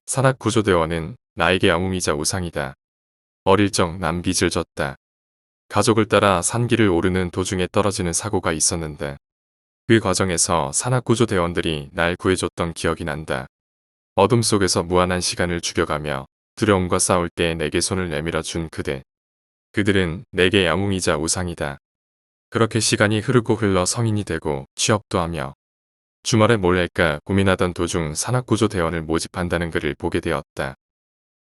산악구조대원은 나에게 영웅이자 우상이다. 어릴 적 난 빚을 졌다. 가족을 따라 산길을 오르는 도중에 떨어지는 사고가 있었는데 그 과정에서 산악구조대원들이 날 구해줬던 기억이 난다. 어둠 속에서 무한한 시간을 죽여가며 두려움과 싸울 때 내게 손을 내밀어 준 그대. 그들은 내게 영웅이자 우상이다. 그렇게 시간이 흐르고 흘러 성인이 되고 취업도 하며 주말에 뭘 할까 고민하던 도중 산악구조대원을 모집한다는 글을 보게 되었다.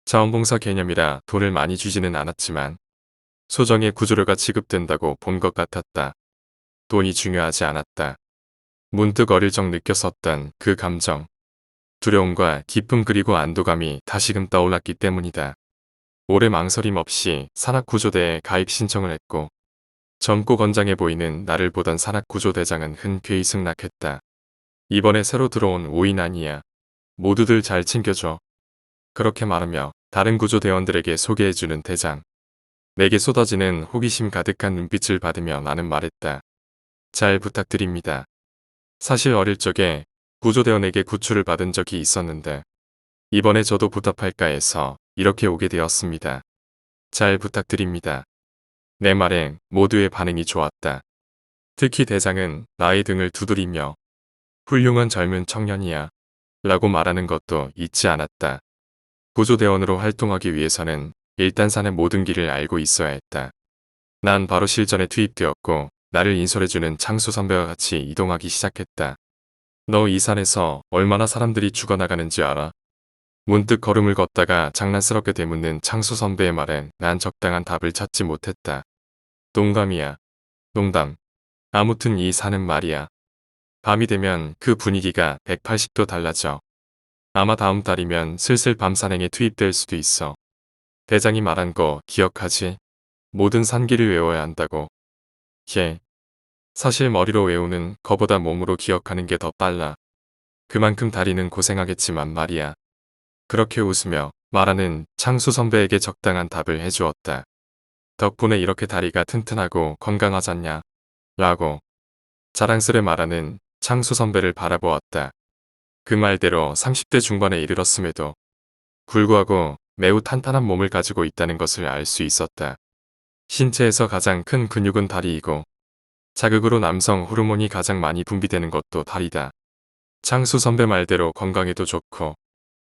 자원봉사 개념이라 돈을 많이 주지는 않았지만 소정의 구조료가 지급된다고 본 것 같았다. 돈이 중요하지 않았다. 문득 어릴 적 느꼈었던 그 감정. 두려움과 기쁨 그리고 안도감이 다시금 떠올랐기 때문이다. 오래 망설임 없이 산악구조대에 가입 신청을 했고 젊고 건장해 보이는 나를 보던 산악구조대장은 흔쾌히 승낙했다. 이번에 새로 들어온 오인 아니야. 모두들 잘 챙겨줘. 그렇게 말하며 다른 구조대원들에게 소개해주는 대장. 내게 쏟아지는 호기심 가득한 눈빛을 받으며 나는 말했다. 잘 부탁드립니다. 사실 어릴 적에 구조대원에게 구출을 받은 적이 있었는데 이번에 저도 보답할까 해서 이렇게 오게 되었습니다. 잘 부탁드립니다. 내 말에 모두의 반응이 좋았다. 특히 대장은 나의 등을 두드리며 훌륭한 젊은 청년이야 라고 말하는 것도 잊지 않았다. 구조대원으로 활동하기 위해서는 일단 산의 모든 길을 알고 있어야 했다. 난 바로 실전에 투입되었고 나를 인솔해주는 창수 선배와 같이 이동하기 시작했다. 너 이 산에서 얼마나 사람들이 죽어나가는지 알아? 문득 걸음을 걷다가 장난스럽게 되묻는 창수 선배의 말엔 난 적당한 답을 찾지 못했다. 농담이야. 농담. 아무튼 이 산은 말이야. 밤이 되면 그 분위기가 180도 달라져. 아마 다음 달이면 슬슬 밤 산행에 투입될 수도 있어. 대장이 말한 거 기억하지? 모든 산길을 외워야 한다고. 예. 사실 머리로 외우는 거보다 몸으로 기억하는 게 더 빨라. 그만큼 다리는 고생하겠지만 말이야. 그렇게 웃으며 말하는 창수 선배에게 적당한 답을 해주었다. 덕분에 이렇게 다리가 튼튼하고 건강하잖냐. 라고 자랑스레 말하는 창수 선배를 바라보았다. 그 말대로 30대 중반에 이르렀음에도 불구하고 매우 탄탄한 몸을 가지고 있다는 것을 알 수 있었다. 신체에서 가장 큰 근육은 다리이고 자극으로 남성 호르몬이 가장 많이 분비되는 것도 다리다. 창수 선배 말대로 건강에도 좋고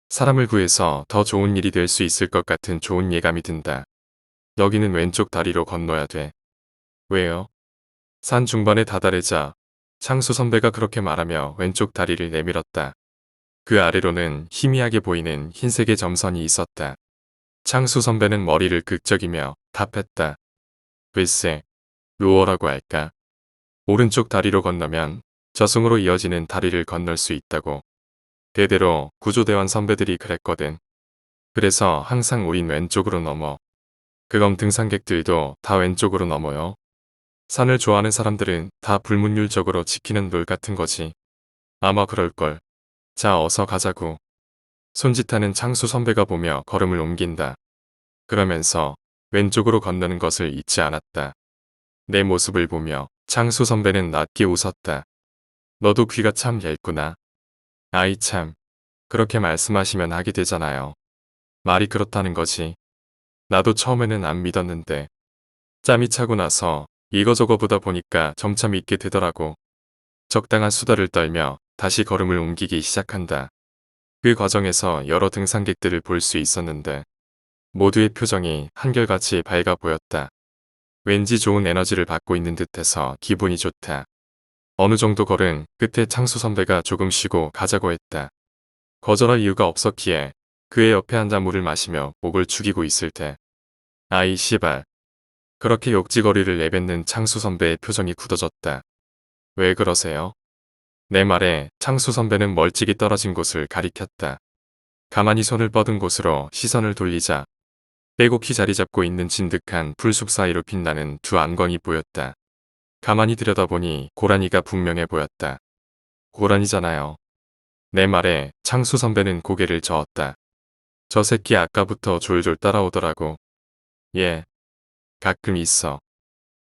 사람을 구해서 더 좋은 일이 될 수 있을 것 같은 좋은 예감이 든다. 여기는 왼쪽 다리로 건너야 돼. 왜요? 산 중반에 다다르자 창수 선배가 그렇게 말하며 왼쪽 다리를 내밀었다. 그 아래로는 희미하게 보이는 흰색의 점선이 있었다. 창수 선배는 머리를 극적이며 답했다. 글쎄, 루어라고 할까? 오른쪽 다리로 건너면 저승으로 이어지는 다리를 건널 수 있다고. 대대로 구조대원 선배들이 그랬거든. 그래서 항상 우린 왼쪽으로 넘어. 그럼 등산객들도 다 왼쪽으로 넘어요. 산을 좋아하는 사람들은 다 불문율적으로 지키는 룰 같은 거지. 아마 그럴걸. 자, 어서 가자고. 손짓하는 창수 선배가 보며 걸음을 옮긴다. 그러면서 왼쪽으로 건너는 것을 잊지 않았다. 내 모습을 보며 창수 선배는 낮게 웃었다. 너도 귀가 참 얇구나. 아이 참. 그렇게 말씀하시면 하게 되잖아요. 말이 그렇다는 거지. 나도 처음에는 안 믿었는데 짬이 차고 나서 이거저거 보다 보니까 점차 믿게 되더라고. 적당한 수다를 떨며 다시 걸음을 옮기기 시작한다. 그 과정에서 여러 등산객들을 볼 수 있었는데 모두의 표정이 한결같이 밝아 보였다. 왠지 좋은 에너지를 받고 있는 듯해서 기분이 좋다. 어느 정도 걸은 끝에 창수 선배가 조금 쉬고 가자고 했다. 거절할 이유가 없었기에 그의 옆에 앉아 물을 마시며 목을 축이고 있을 때 아이 씨발. 그렇게 욕지거리를 내뱉는 창수 선배의 표정이 굳어졌다. 왜 그러세요? 내 말에 창수 선배는 멀찍이 떨어진 곳을 가리켰다. 가만히 손을 뻗은 곳으로 시선을 돌리자 빼곡히 자리 잡고 있는 진득한 풀숲 사이로 빛나는 두 안광이 보였다. 가만히 들여다보니 고라니가 분명해 보였다. 고라니잖아요. 내 말에 창수 선배는 고개를 저었다. 저 새끼 아까부터 졸졸 따라오더라고. 예, 가끔 있어.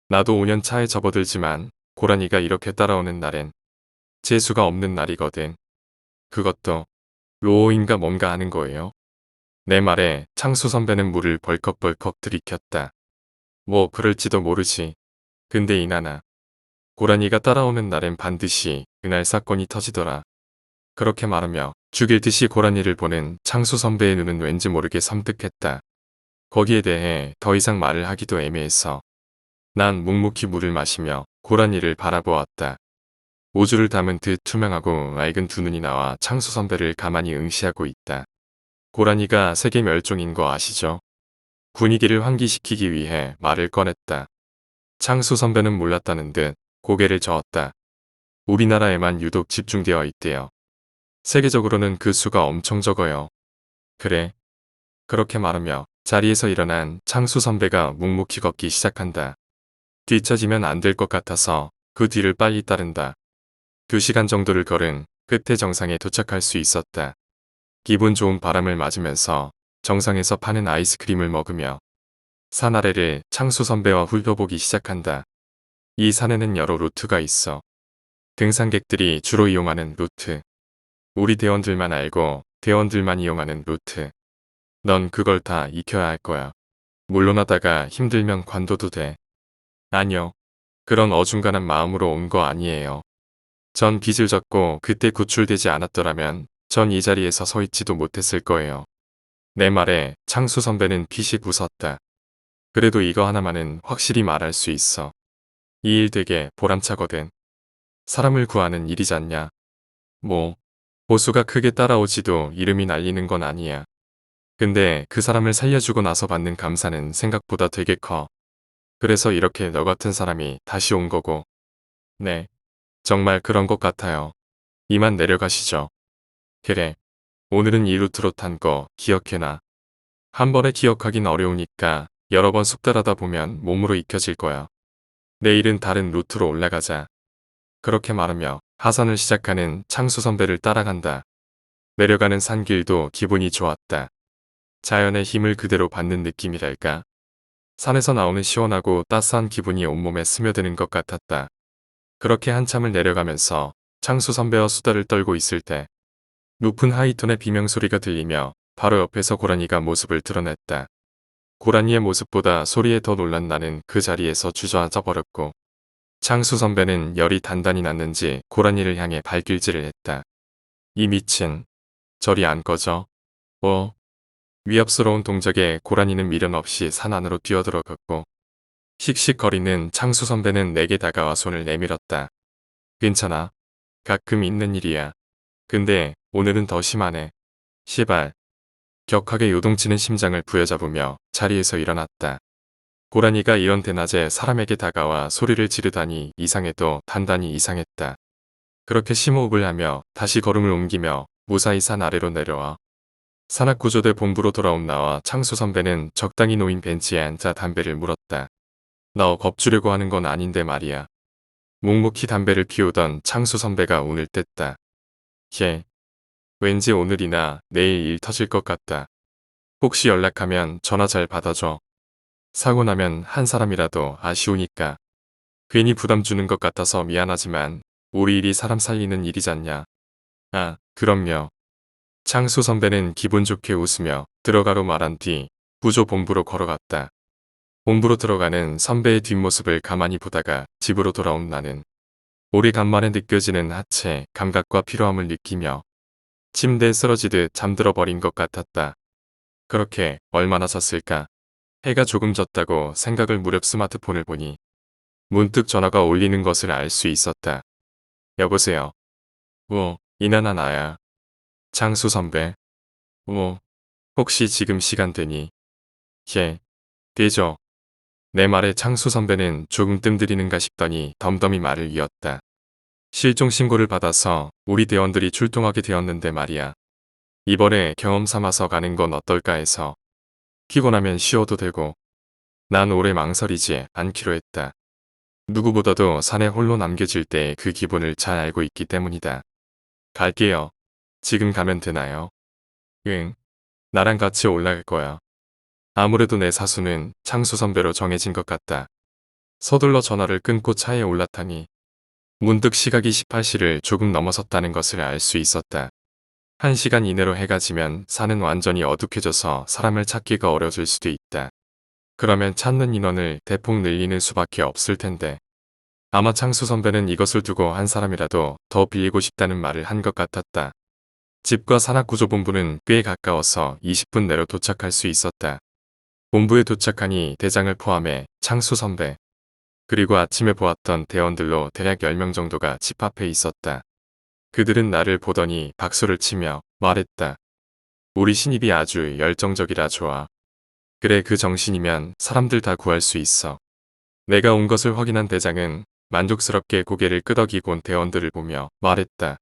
나도 5년 차에 접어들지만 고라니가 이렇게 따라오는 날엔 재수가 없는 날이거든. 그것도 로어인가 뭔가 하는 거예요. 내 말에 창수 선배는 물을 벌컥벌컥 들이켰다. 뭐 그럴지도 모르지. 근데 이나나. 고라니가 따라오는 날엔 반드시 그날 사건이 터지더라. 그렇게 말하며 죽일 듯이 고라니를 보는 창수 선배의 눈은 왠지 모르게 섬뜩했다. 거기에 대해 더 이상 말을 하기도 애매했어. 난 묵묵히 물을 마시며 고라니를 바라보았다. 우주를 담은 듯 투명하고 맑은 두 눈이 나와 창수 선배를 가만히 응시하고 있다. 고라니가 세계 멸종인 거 아시죠? 분위기를 환기시키기 위해 말을 꺼냈다. 창수 선배는 몰랐다는 듯 고개를 저었다. 우리나라에만 유독 집중되어 있대요. 세계적으로는 그 수가 엄청 적어요. 그래. 그렇게 말하며 자리에서 일어난 창수 선배가 묵묵히 걷기 시작한다. 뒤처지면 안 될 것 같아서 그 뒤를 빨리 따른다. 2시간 정도를 걸은 끝에 정상에 도착할 수 있었다. 기분 좋은 바람을 맞으면서 정상에서 파는 아이스크림을 먹으며 산 아래를 창수 선배와 훑어보기 시작한다. 이 산에는 여러 루트가 있어. 등산객들이 주로 이용하는 루트. 우리 대원들만 알고 대원들만 이용하는 루트. 넌 그걸 다 익혀야 할 거야. 물론하다가 힘들면 관둬도 돼. 아니요. 그런 어중간한 마음으로 온 거 아니에요. 전 빚을 졌고 그때 구출되지 않았더라면 전 이 자리에서 서 있지도 못했을 거예요. 내 말에 창수 선배는 피식 웃었다. 그래도 이거 하나만은 확실히 말할 수 있어. 이 일 되게 보람차거든. 사람을 구하는 일이잖냐. 뭐, 보수가 크게 따라오지도 이름이 날리는 건 아니야. 근데 그 사람을 살려주고 나서 받는 감사는 생각보다 되게 커. 그래서 이렇게 너 같은 사람이 다시 온 거고. 네, 정말 그런 것 같아요. 이만 내려가시죠. 그래, 오늘은 이 루트로 탄 거 기억해놔. 한 번에 기억하긴 어려우니까 여러 번 숙달하다 보면 몸으로 익혀질 거야. 내일은 다른 루트로 올라가자. 그렇게 말하며 하산을 시작하는 창수 선배를 따라간다. 내려가는 산길도 기분이 좋았다. 자연의 힘을 그대로 받는 느낌이랄까. 산에서 나오는 시원하고 따스한 기분이 온몸에 스며드는 것 같았다. 그렇게 한참을 내려가면서 창수 선배와 수다를 떨고 있을 때 높은 하이톤의 비명소리가 들리며 바로 옆에서 고라니가 모습을 드러냈다. 고라니의 모습보다 소리에 더 놀란 나는 그 자리에서 주저앉아 버렸고 창수 선배는 열이 단단히 났는지 고라니를 향해 발길질을 했다. 이 미친. 저리 안 꺼져. 위협스러운 동작에 고라니는 미련 없이 산 안으로 뛰어들어갔고 씩씩거리는 창수 선배는 내게 다가와 손을 내밀었다. 괜찮아. 가끔 있는 일이야. 근데 오늘은 더 심하네. 시발. 격하게 요동치는 심장을 부여잡으며 자리에서 일어났다. 고라니가 이런 대낮에 사람에게 다가와 소리를 지르다니 이상해도 단단히 이상했다. 그렇게 심호흡을 하며 다시 걸음을 옮기며 무사히 산 아래로 내려와 산악구조대 본부로 돌아온 나와 창수 선배는 적당히 놓인 벤치에 앉아 담배를 물었다. 너 겁주려고 하는 건 아닌데 말이야. 묵묵히 담배를 피우던 창수 선배가 운을 뗐다. 왠지 오늘이나 내일 일 터질 것 같다. 혹시 연락하면 전화 잘 받아줘. 사고 나면 한 사람이라도 아쉬우니까. 괜히 부담 주는 것 같아서 미안하지만 우리 일이 사람 살리는 일이잖냐. 아, 그럼요. 창수 선배는 기분 좋게 웃으며 들어가로 말한 뒤 구조 본부로 걸어갔다. 본부로 들어가는 선배의 뒷모습을 가만히 보다가 집으로 돌아온 나는 오래간만에 느껴지는 하체 감각과 피로함을 느끼며 침대에 쓰러지듯 잠들어 버린 것 같았다. 그렇게 얼마나 잤을까? 해가 조금 졌다고 생각을 무렵 스마트폰을 보니 문득 전화가 울리는 것을 알 수 있었다. 여보세요. 이나나 나야. 창수 선배. 혹시 지금 시간 되니? 되죠. 내 말에 창수 선배는 조금 뜸들이는가 싶더니 덤덤히 말을 이었다. 실종 신고를 받아서 우리 대원들이 출동하게 되었는데 말이야. 이번에 경험 삼아서 가는 건 어떨까 해서. 피곤하면 쉬어도 되고. 난 오래 망설이지 않기로 했다. 누구보다도 산에 홀로 남겨질 때 그 기분을 잘 알고 있기 때문이다. 갈게요. 지금 가면 되나요? 응. 나랑 같이 올라갈 거야. 아무래도 내 사수는 창수 선배로 정해진 것 같다. 서둘러 전화를 끊고 차에 올라타니 문득 시각이 18시를 조금 넘어섰다는 것을 알 수 있었다. 1시간 이내로 해가 지면 산은 완전히 어둑해져서 사람을 찾기가 어려질 수도 있다. 그러면 찾는 인원을 대폭 늘리는 수밖에 없을 텐데. 아마 창수 선배는 이것을 두고 한 사람이라도 더 빌리고 싶다는 말을 한 것 같았다. 집과 산악구조본부는 꽤 가까워서 20분 내로 도착할 수 있었다. 본부에 도착하니 대장을 포함해 창수 선배, 그리고 아침에 보았던 대원들로 대략 10명 정도가 집 앞에 있었다. 그들은 나를 보더니 박수를 치며 말했다. 우리 신입이 아주 열정적이라 좋아. 그래, 그 정신이면 사람들 다 구할 수 있어. 내가 온 것을 확인한 대장은 만족스럽게 고개를 끄덕이곤 대원들을 보며 말했다.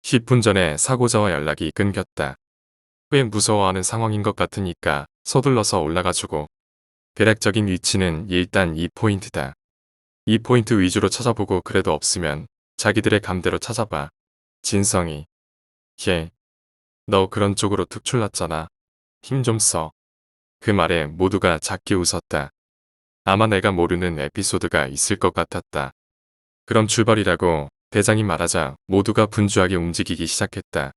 10분 전에 사고자와 연락이 끊겼다. 꽤 무서워하는 상황인 것 같으니까 서둘러서 올라가주고. 대략적인 위치는 일단 2포인트다. 2포인트 위주로 찾아보고 그래도 없으면 자기들의 감대로 찾아봐. 진성이. 걔, 너 그런 쪽으로 특출났잖아. 힘 좀 써. 그 말에 모두가 작게 웃었다. 아마 내가 모르는 에피소드가 있을 것 같았다. 그럼 출발이라고 대장이 말하자 모두가 분주하게 움직이기 시작했다.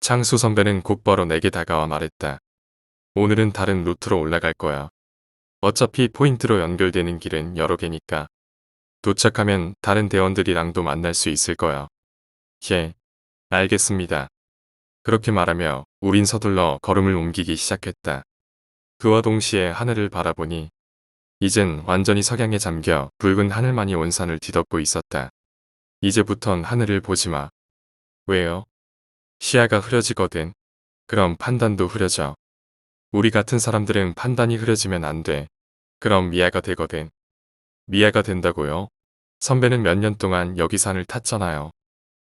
창수 선배는 곧바로 내게 다가와 말했다. 오늘은 다른 루트로 올라갈 거야. 어차피 포인트로 연결되는 길은 여러 개니까. 도착하면 다른 대원들이랑도 만날 수 있을 거야. 예, 알겠습니다. 그렇게 말하며 우린 서둘러 걸음을 옮기기 시작했다. 그와 동시에 하늘을 바라보니 이젠 완전히 석양에 잠겨 붉은 하늘만이 온 산을 뒤덮고 있었다. 이제부턴 하늘을 보지 마. 왜요? 시야가 흐려지거든. 그럼 판단도 흐려져. 우리 같은 사람들은 판단이 흐려지면 안 돼. 그럼 미아가 되거든. 미아가 된다고요? 선배는 몇 년 동안 여기 산을 탔잖아요.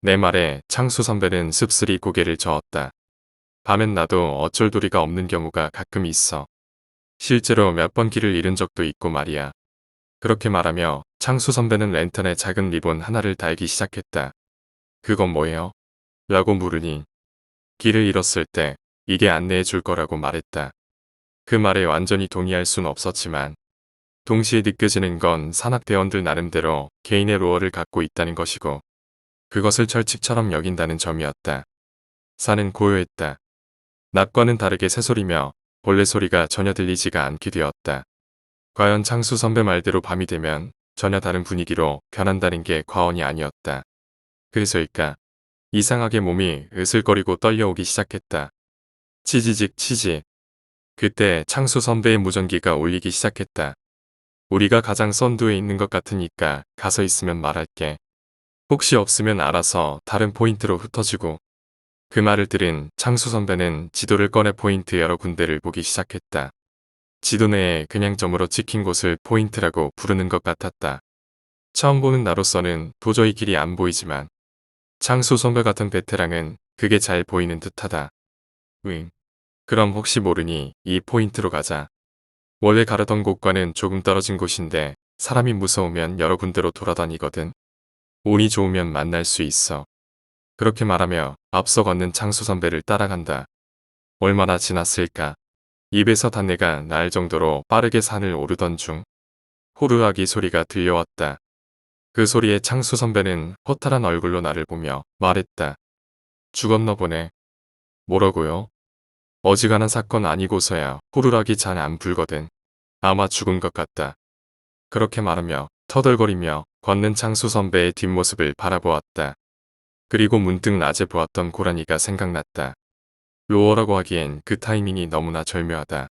내 말에 창수 선배는 씁쓸히 고개를 저었다. 밤엔 나도 어쩔 도리가 없는 경우가 가끔 있어. 실제로 몇 번 길을 잃은 적도 있고 말이야. 그렇게 말하며 창수 선배는 랜턴에 작은 리본 하나를 달기 시작했다. 그건 뭐예요? 라고 물으니 길을 잃었을 때 이게 안내해 줄 거라고 말했다. 그 말에 완전히 동의할 순 없었지만 동시에 느껴지는 건 산악대원들 나름대로 개인의 로어를 갖고 있다는 것이고 그것을 철칙처럼 여긴다는 점이었다. 산은 고요했다. 낮과는 다르게 새소리며 벌레 소리가 전혀 들리지가 않게 되었다. 과연 창수 선배 말대로 밤이 되면 전혀 다른 분위기로 변한다는 게 과언이 아니었다. 그래서일까? 이상하게 몸이 으슬거리고 떨려오기 시작했다. 치지직 치지. 그때 창수 선배의 무전기가 울리기 시작했다. 우리가 가장 선두에 있는 것 같으니까 가서 있으면 말할게. 혹시 없으면 알아서 다른 포인트로 흩어지고. 그 말을 들은 창수 선배는 지도를 꺼내 포인트 여러 군데를 보기 시작했다. 지도 내에 그냥 점으로 찍힌 곳을 포인트라고 부르는 것 같았다. 처음 보는 나로서는 도저히 길이 안 보이지만 창수 선배 같은 베테랑은 그게 잘 보이는 듯하다. 그럼 혹시 모르니 이 포인트로 가자. 원래 가려던 곳과는 조금 떨어진 곳인데 사람이 무서우면 여러 군데로 돌아다니거든. 운이 좋으면 만날 수 있어. 그렇게 말하며 앞서 걷는 창수 선배를 따라간다. 얼마나 지났을까? 입에서 단내가 날 정도로 빠르게 산을 오르던 중 호루라기 소리가 들려왔다. 그 소리에 창수 선배는 허탈한 얼굴로 나를 보며 말했다. 죽었나 보네. 뭐라고요? 어지간한 사건 아니고서야 호루라기 잘 안 불거든. 아마 죽은 것 같다. 그렇게 말하며 터덜거리며 걷는 창수 선배의 뒷모습을 바라보았다. 그리고 문득 낮에 보았던 고라니가 생각났다. 로어라고 하기엔 그 타이밍이 너무나 절묘하다.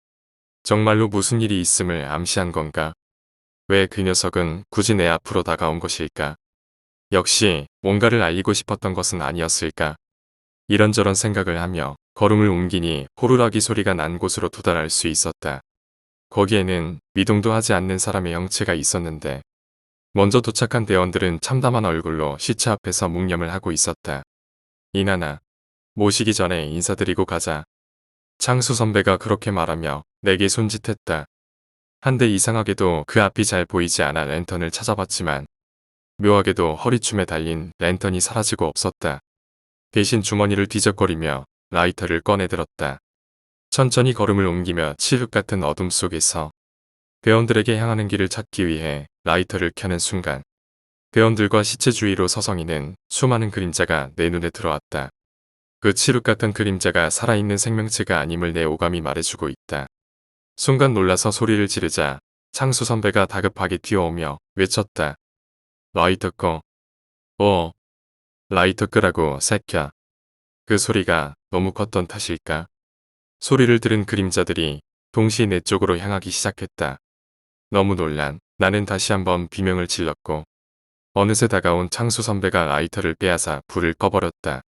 정말로 무슨 일이 있음을 암시한 건가? 왜 그 녀석은 굳이 내 앞으로 다가온 것일까? 역시 뭔가를 알리고 싶었던 것은 아니었을까? 이런저런 생각을 하며 걸음을 옮기니 호루라기 소리가 난 곳으로 도달할 수 있었다. 거기에는 미동도 하지 않는 사람의 형체가 있었는데 먼저 도착한 대원들은 참담한 얼굴로 시체 앞에서 묵념을 하고 있었다. 이나나, 모시기 전에 인사드리고 가자. 창수 선배가 그렇게 말하며 내게 손짓했다. 한데 이상하게도 그 앞이 잘 보이지 않아 랜턴을 찾아봤지만 묘하게도 허리춤에 달린 랜턴이 사라지고 없었다. 대신 주머니를 뒤적거리며 라이터를 꺼내들었다. 천천히 걸음을 옮기며 칠흑 같은 어둠 속에서 대원들에게 향하는 길을 찾기 위해 라이터를 켜는 순간 대원들과 시체 주위로 서성이는 수많은 그림자가 내 눈에 들어왔다. 그 칠흑 같은 그림자가 살아있는 생명체가 아님을 내 오감이 말해주고 있다. 순간 놀라서 소리를 지르자 창수 선배가 다급하게 뛰어오며 외쳤다. 라이터 꺼. 라이터 끄라고 새끼야. 그 소리가 너무 컸던 탓일까? 소리를 들은 그림자들이 동시에 내 쪽으로 향하기 시작했다. 너무 놀란 나는 다시 한번 비명을 질렀고 어느새 다가온 창수 선배가 라이터를 빼앗아 불을 꺼버렸다.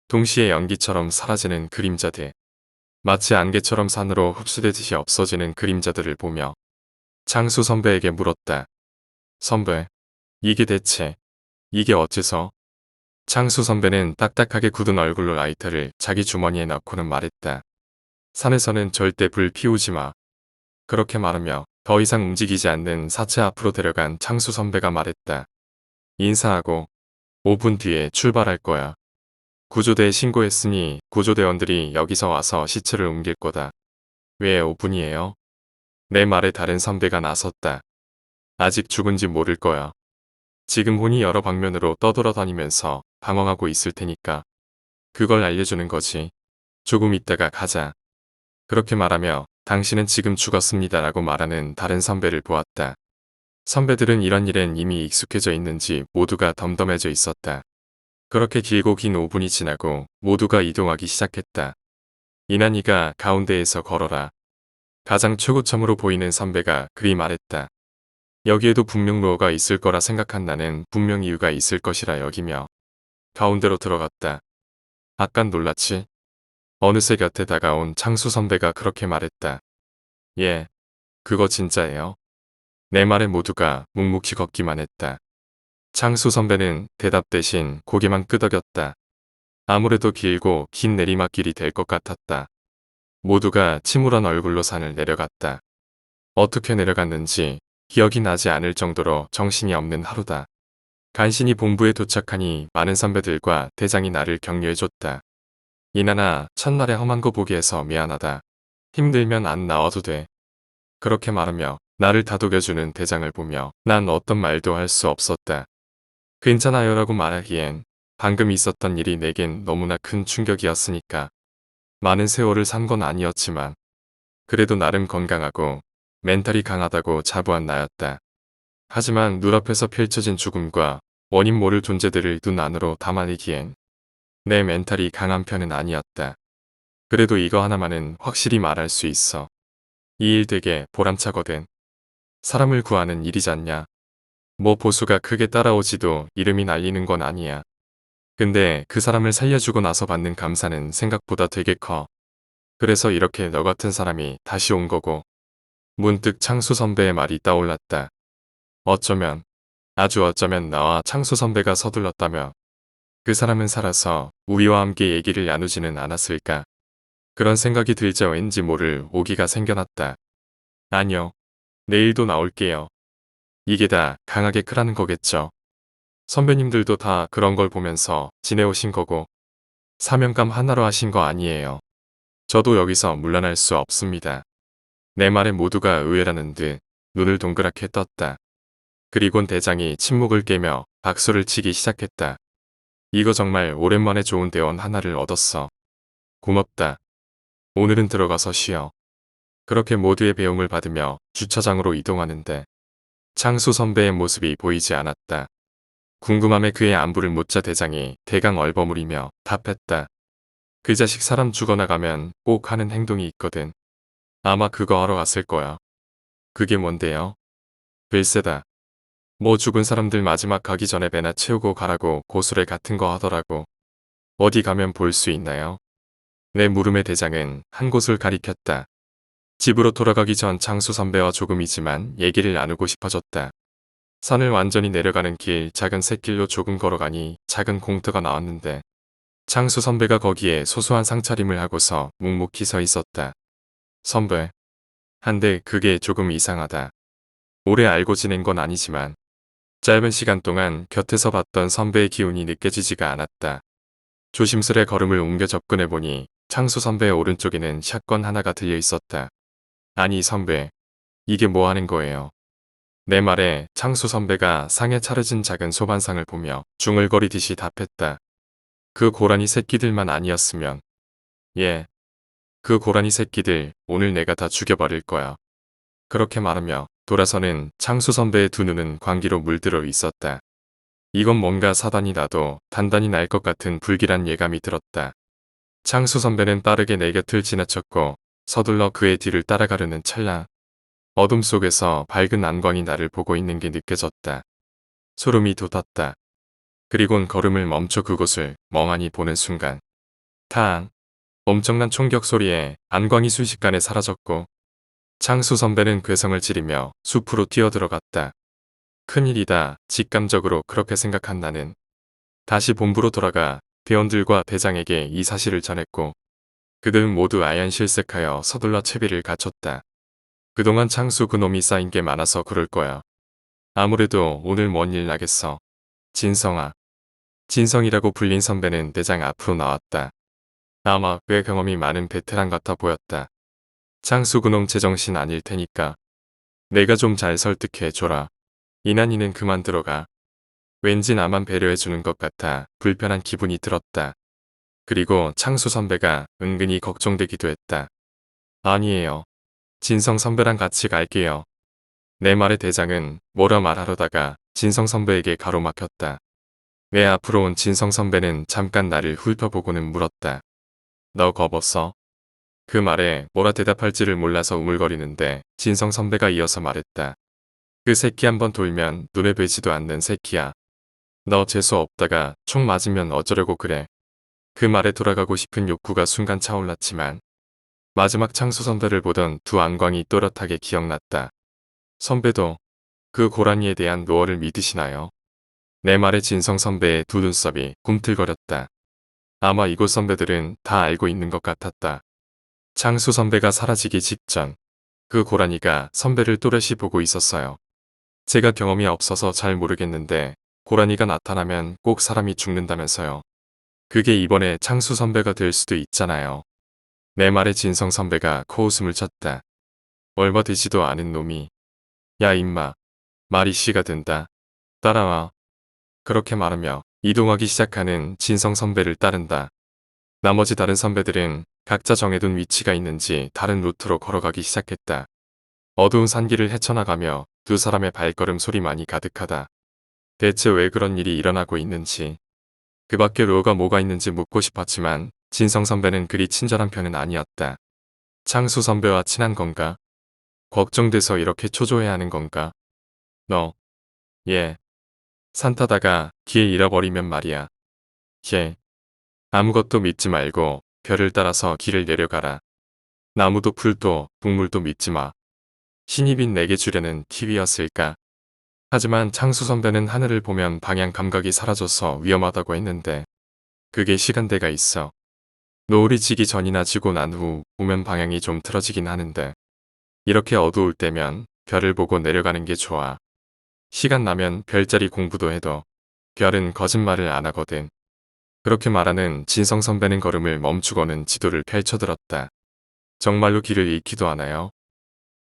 동시에 연기처럼 사라지는 그림자들. 마치 안개처럼 산으로 흡수되듯이 없어지는 그림자들을 보며 창수 선배에게 물었다. 선배, 이게 어째서? 창수 선배는 딱딱하게 굳은 얼굴로 라이터를 자기 주머니에 넣고는 말했다. 산에서는 절대 불 피우지 마. 그렇게 말하며 더 이상 움직이지 않는 사체 앞으로 데려간 창수 선배가 말했다. 인사하고 5분 뒤에 출발할 거야. 구조대에 신고했으니 구조대원들이 여기서 와서 시체를 옮길 거다. 왜 5분이에요? 내 말에 다른 선배가 나섰다. 아직 죽은지 모를 거야. 지금 혼이 여러 방면으로 떠돌아다니면서 방황하고 있을 테니까. 그걸 알려주는 거지. 조금 있다가 가자. 그렇게 말하며 당신은 지금 죽었습니다라고 말하는 다른 선배를 보았다. 선배들은 이런 일엔 이미 익숙해져 있는지 모두가 덤덤해져 있었다. 그렇게 길고 긴 5분이 지나고 모두가 이동하기 시작했다. 이난이가 가운데에서 걸어라. 가장 최고점으로 보이는 선배가 그리 말했다. 여기에도 분명 로어가 있을 거라 생각한 나는 분명 이유가 있을 것이라 여기며 가운데로 들어갔다. 아깐 놀랐지? 어느새 곁에 다가온 창수 선배가 그렇게 말했다. 예, 그거 진짜예요. 내 말에 모두가 묵묵히 걷기만 했다. 창수 선배는 대답 대신 고개만 끄덕였다. 아무래도 길고 긴 내리막길이 될 것 같았다. 모두가 침울한 얼굴로 산을 내려갔다. 어떻게 내려갔는지 기억이 나지 않을 정도로 정신이 없는 하루다. 간신히 본부에 도착하니 많은 선배들과 대장이 나를 격려해줬다. 이나나 첫날에 험한 거 보게 해서 미안하다. 힘들면 안 나와도 돼. 그렇게 말하며 나를 다독여주는 대장을 보며 난 어떤 말도 할 수 없었다. 괜찮아요라고 말하기엔 방금 있었던 일이 내겐 너무나 큰 충격이었으니까. 많은 세월을 산 건 아니었지만 그래도 나름 건강하고 멘탈이 강하다고 자부한 나였다. 하지만 눈앞에서 펼쳐진 죽음과 원인 모를 존재들을 눈 안으로 담아내기엔 내 멘탈이 강한 편은 아니었다. 그래도 이거 하나만은 확실히 말할 수 있어. 이 일 되게 보람차거든. 사람을 구하는 일이잖냐. 뭐 보수가 크게 따라오지도 이름이 날리는 건 아니야. 근데 그 사람을 살려주고 나서 받는 감사는 생각보다 되게 커. 그래서 이렇게 너 같은 사람이 다시 온 거고. 문득 창수 선배의 말이 떠올랐다. 어쩌면, 아주 어쩌면 나와 창수 선배가 서둘렀다며 그 사람은 살아서 우리와 함께 얘기를 나누지는 않았을까. 그런 생각이 들자 왠지 모를 오기가 생겨났다. 아니요. 내일도 나올게요. 이게 다 강하게 크라는 거겠죠. 선배님들도 다 그런 걸 보면서 지내오신 거고 사명감 하나로 하신 거 아니에요. 저도 여기서 물러날 수 없습니다. 내 말에 모두가 의외라는 듯 눈을 동그랗게 떴다. 그리곤 대장이 침묵을 깨며 박수를 치기 시작했다. 이거 정말 오랜만에 좋은 대원 하나를 얻었어. 고맙다. 오늘은 들어가서 쉬어. 그렇게 모두의 배웅을 받으며 주차장으로 이동하는데 창수 선배의 모습이 보이지 않았다. 궁금함에 그의 안부를 묻자 대장이 대강 얼버무리며 답했다. 그 자식 사람 죽어나가면 꼭 하는 행동이 있거든. 아마 그거 하러 갔을 거야. 그게 뭔데요? 글쎄다. 뭐 죽은 사람들 마지막 가기 전에 배나 채우고 가라고 고수레 같은 거 하더라고. 어디 가면 볼 수 있나요? 내 물음에 대장은 한 곳을 가리켰다. 집으로 돌아가기 전 창수 선배와 조금이지만 얘기를 나누고 싶어졌다. 산을 완전히 내려가는 길 작은 샛길로 조금 걸어가니 작은 공터가 나왔는데 창수 선배가 거기에 소소한 상차림을 하고서 묵묵히 서 있었다. 선배. 한데 그게 조금 이상하다. 오래 알고 지낸 건 아니지만 짧은 시간 동안 곁에서 봤던 선배의 기운이 느껴지지가 않았다. 조심스레 걸음을 옮겨 접근해보니 창수 선배의 오른쪽에는 샷건 하나가 들려 있었다. 아니 선배, 이게 뭐 하는 거예요? 내 말에 창수 선배가 상에 차려진 작은 소반상을 보며 중얼거리듯이 답했다. 그 고라니 새끼들만 아니었으면. 예, 그 고라니 새끼들 오늘 내가 다 죽여버릴 거야. 그렇게 말하며 돌아서는 창수 선배의 두 눈은 광기로 물들어 있었다. 이건 뭔가 사단이 나도 단단히 날 것 같은 불길한 예감이 들었다. 창수 선배는 빠르게 내 곁을 지나쳤고 서둘러 그의 뒤를 따라가려는 찰나 어둠 속에서 밝은 안광이 나를 보고 있는 게 느껴졌다. 소름이 돋았다. 그리곤 걸음을 멈춰 그곳을 멍하니 보는 순간 탕! 엄청난 총격 소리에 안광이 순식간에 사라졌고 창수 선배는 괴성을 지르며 숲으로 뛰어들어갔다. 큰일이다. 직감적으로 그렇게 생각한 나는 다시 본부로 돌아가 대원들과 대장에게 이 사실을 전했고 그들은 모두 아연실색하여 서둘러 채비를 갖췄다. 그동안 창수 그놈이 쌓인 게 많아서 그럴 거야. 아무래도 오늘 뭔 일 나겠어. 진성아. 진성이라고 불린 선배는 대장 앞으로 나왔다. 아마 꽤 경험이 많은 베테랑 같아 보였다. 창수 그놈 제정신 아닐 테니까 내가 좀 잘 설득해 줘라. 이난이는 그만 들어가. 왠지 나만 배려해주는 것 같아 불편한 기분이 들었다. 그리고 창수 선배가 은근히 걱정되기도 했다. 아니에요. 진성 선배랑 같이 갈게요. 내 말에 대장은 뭐라 말하려다가 진성 선배에게 가로막혔다. 내 앞으로 온 진성 선배는 잠깐 나를 훑어보고는 물었다. 너 겁없어? 그 말에 뭐라 대답할지를 몰라서 우물거리는데 진성 선배가 이어서 말했다. 그 새끼 한번 돌면 눈에 뵈지도 않는 새끼야. 너 재수 없다가 총 맞으면 어쩌려고 그래. 그 말에 돌아가고 싶은 욕구가 순간 차올랐지만 마지막 창수 선배를 보던 두 안광이 또렷하게 기억났다. 선배도 그 고라니에 대한 노어를 믿으시나요? 내 말에 진성 선배의 두 눈썹이 꿈틀거렸다. 아마 이곳 선배들은 다 알고 있는 것 같았다. 창수 선배가 사라지기 직전 그 고라니가 선배를 또렷이 보고 있었어요. 제가 경험이 없어서 잘 모르겠는데 고라니가 나타나면 꼭 사람이 죽는다면서요. 그게 이번에 창수 선배가 될 수도 있잖아요. 내 말에 진성 선배가 코웃음을 쳤다. 얼마 되지도 않은 놈이. 야 임마. 말이 씨가 된다. 따라와. 그렇게 말하며 이동하기 시작하는 진성 선배를 따른다. 나머지 다른 선배들은 각자 정해둔 위치가 있는지 다른 루트로 걸어가기 시작했다. 어두운 산길을 헤쳐나가며 두 사람의 발걸음 소리만이 가득하다. 대체 왜 그런 일이 일어나고 있는지, 그 밖에 로가 뭐가 있는지 묻고 싶었지만 진성 선배는 그리 친절한 편은 아니었다. 창수 선배와 친한 건가? 걱정돼서 이렇게 초조해하는 건가? 너, 예. 산 타다가 길 잃어버리면 말이야. 예. 아무것도 믿지 말고 별을 따라서 길을 내려가라. 나무도 풀도 동물도 믿지 마. 신이 빈 내게 주려는 팁이었을까? 하지만 창수 선배는 하늘을 보면 방향 감각이 사라져서 위험하다고 했는데 그게 시간대가 있어. 노을이 지기 전이나 지고 난 후 보면 방향이 좀 틀어지긴 하는데 이렇게 어두울 때면 별을 보고 내려가는 게 좋아. 시간 나면 별자리 공부도 해도 별은 거짓말을 안 하거든. 그렇게 말하는 진성 선배는 걸음을 멈추고는 지도를 펼쳐들었다. 정말로 길을 잃기도 하나요?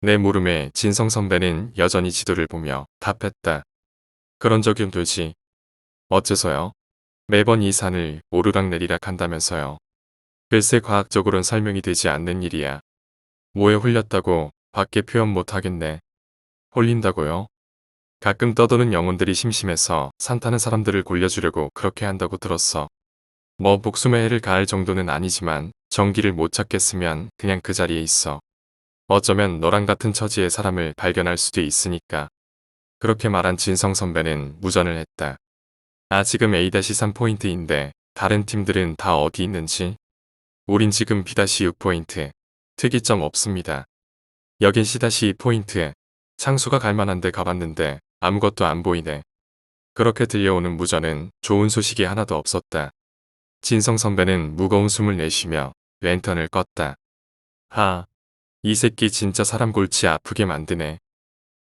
내 물음에 진성 선배는 여전히 지도를 보며 답했다. 그런 적이 되지. 어째서요? 매번 이 산을 오르락내리락 한다면서요. 글쎄 과학적으로는 설명이 되지 않는 일이야. 뭐에 홀렸다고 밖에 표현 못 하겠네. 홀린다고요? 가끔 떠도는 영혼들이 심심해서 산 타는 사람들을 골려주려고 그렇게 한다고 들었어. 뭐 목숨에 해를 가할 정도는 아니지만 정기를 못 찾겠으면 그냥 그 자리에 있어. 어쩌면 너랑 같은 처지의 사람을 발견할 수도 있으니까. 그렇게 말한 진성 선배는 무전을 했다. 아 지금 A-3포인트인데 다른 팀들은 다 어디 있는지? 우린 지금 B-6포인트. 특이점 없습니다. 여긴 C-2포인트. 창수가 갈만한데 가봤는데 아무것도 안 보이네. 그렇게 들려오는 무전은 좋은 소식이 하나도 없었다. 진성 선배는 무거운 숨을 내쉬며 랜턴을 껐다. 하, 이 새끼 진짜 사람 골치 아프게 만드네.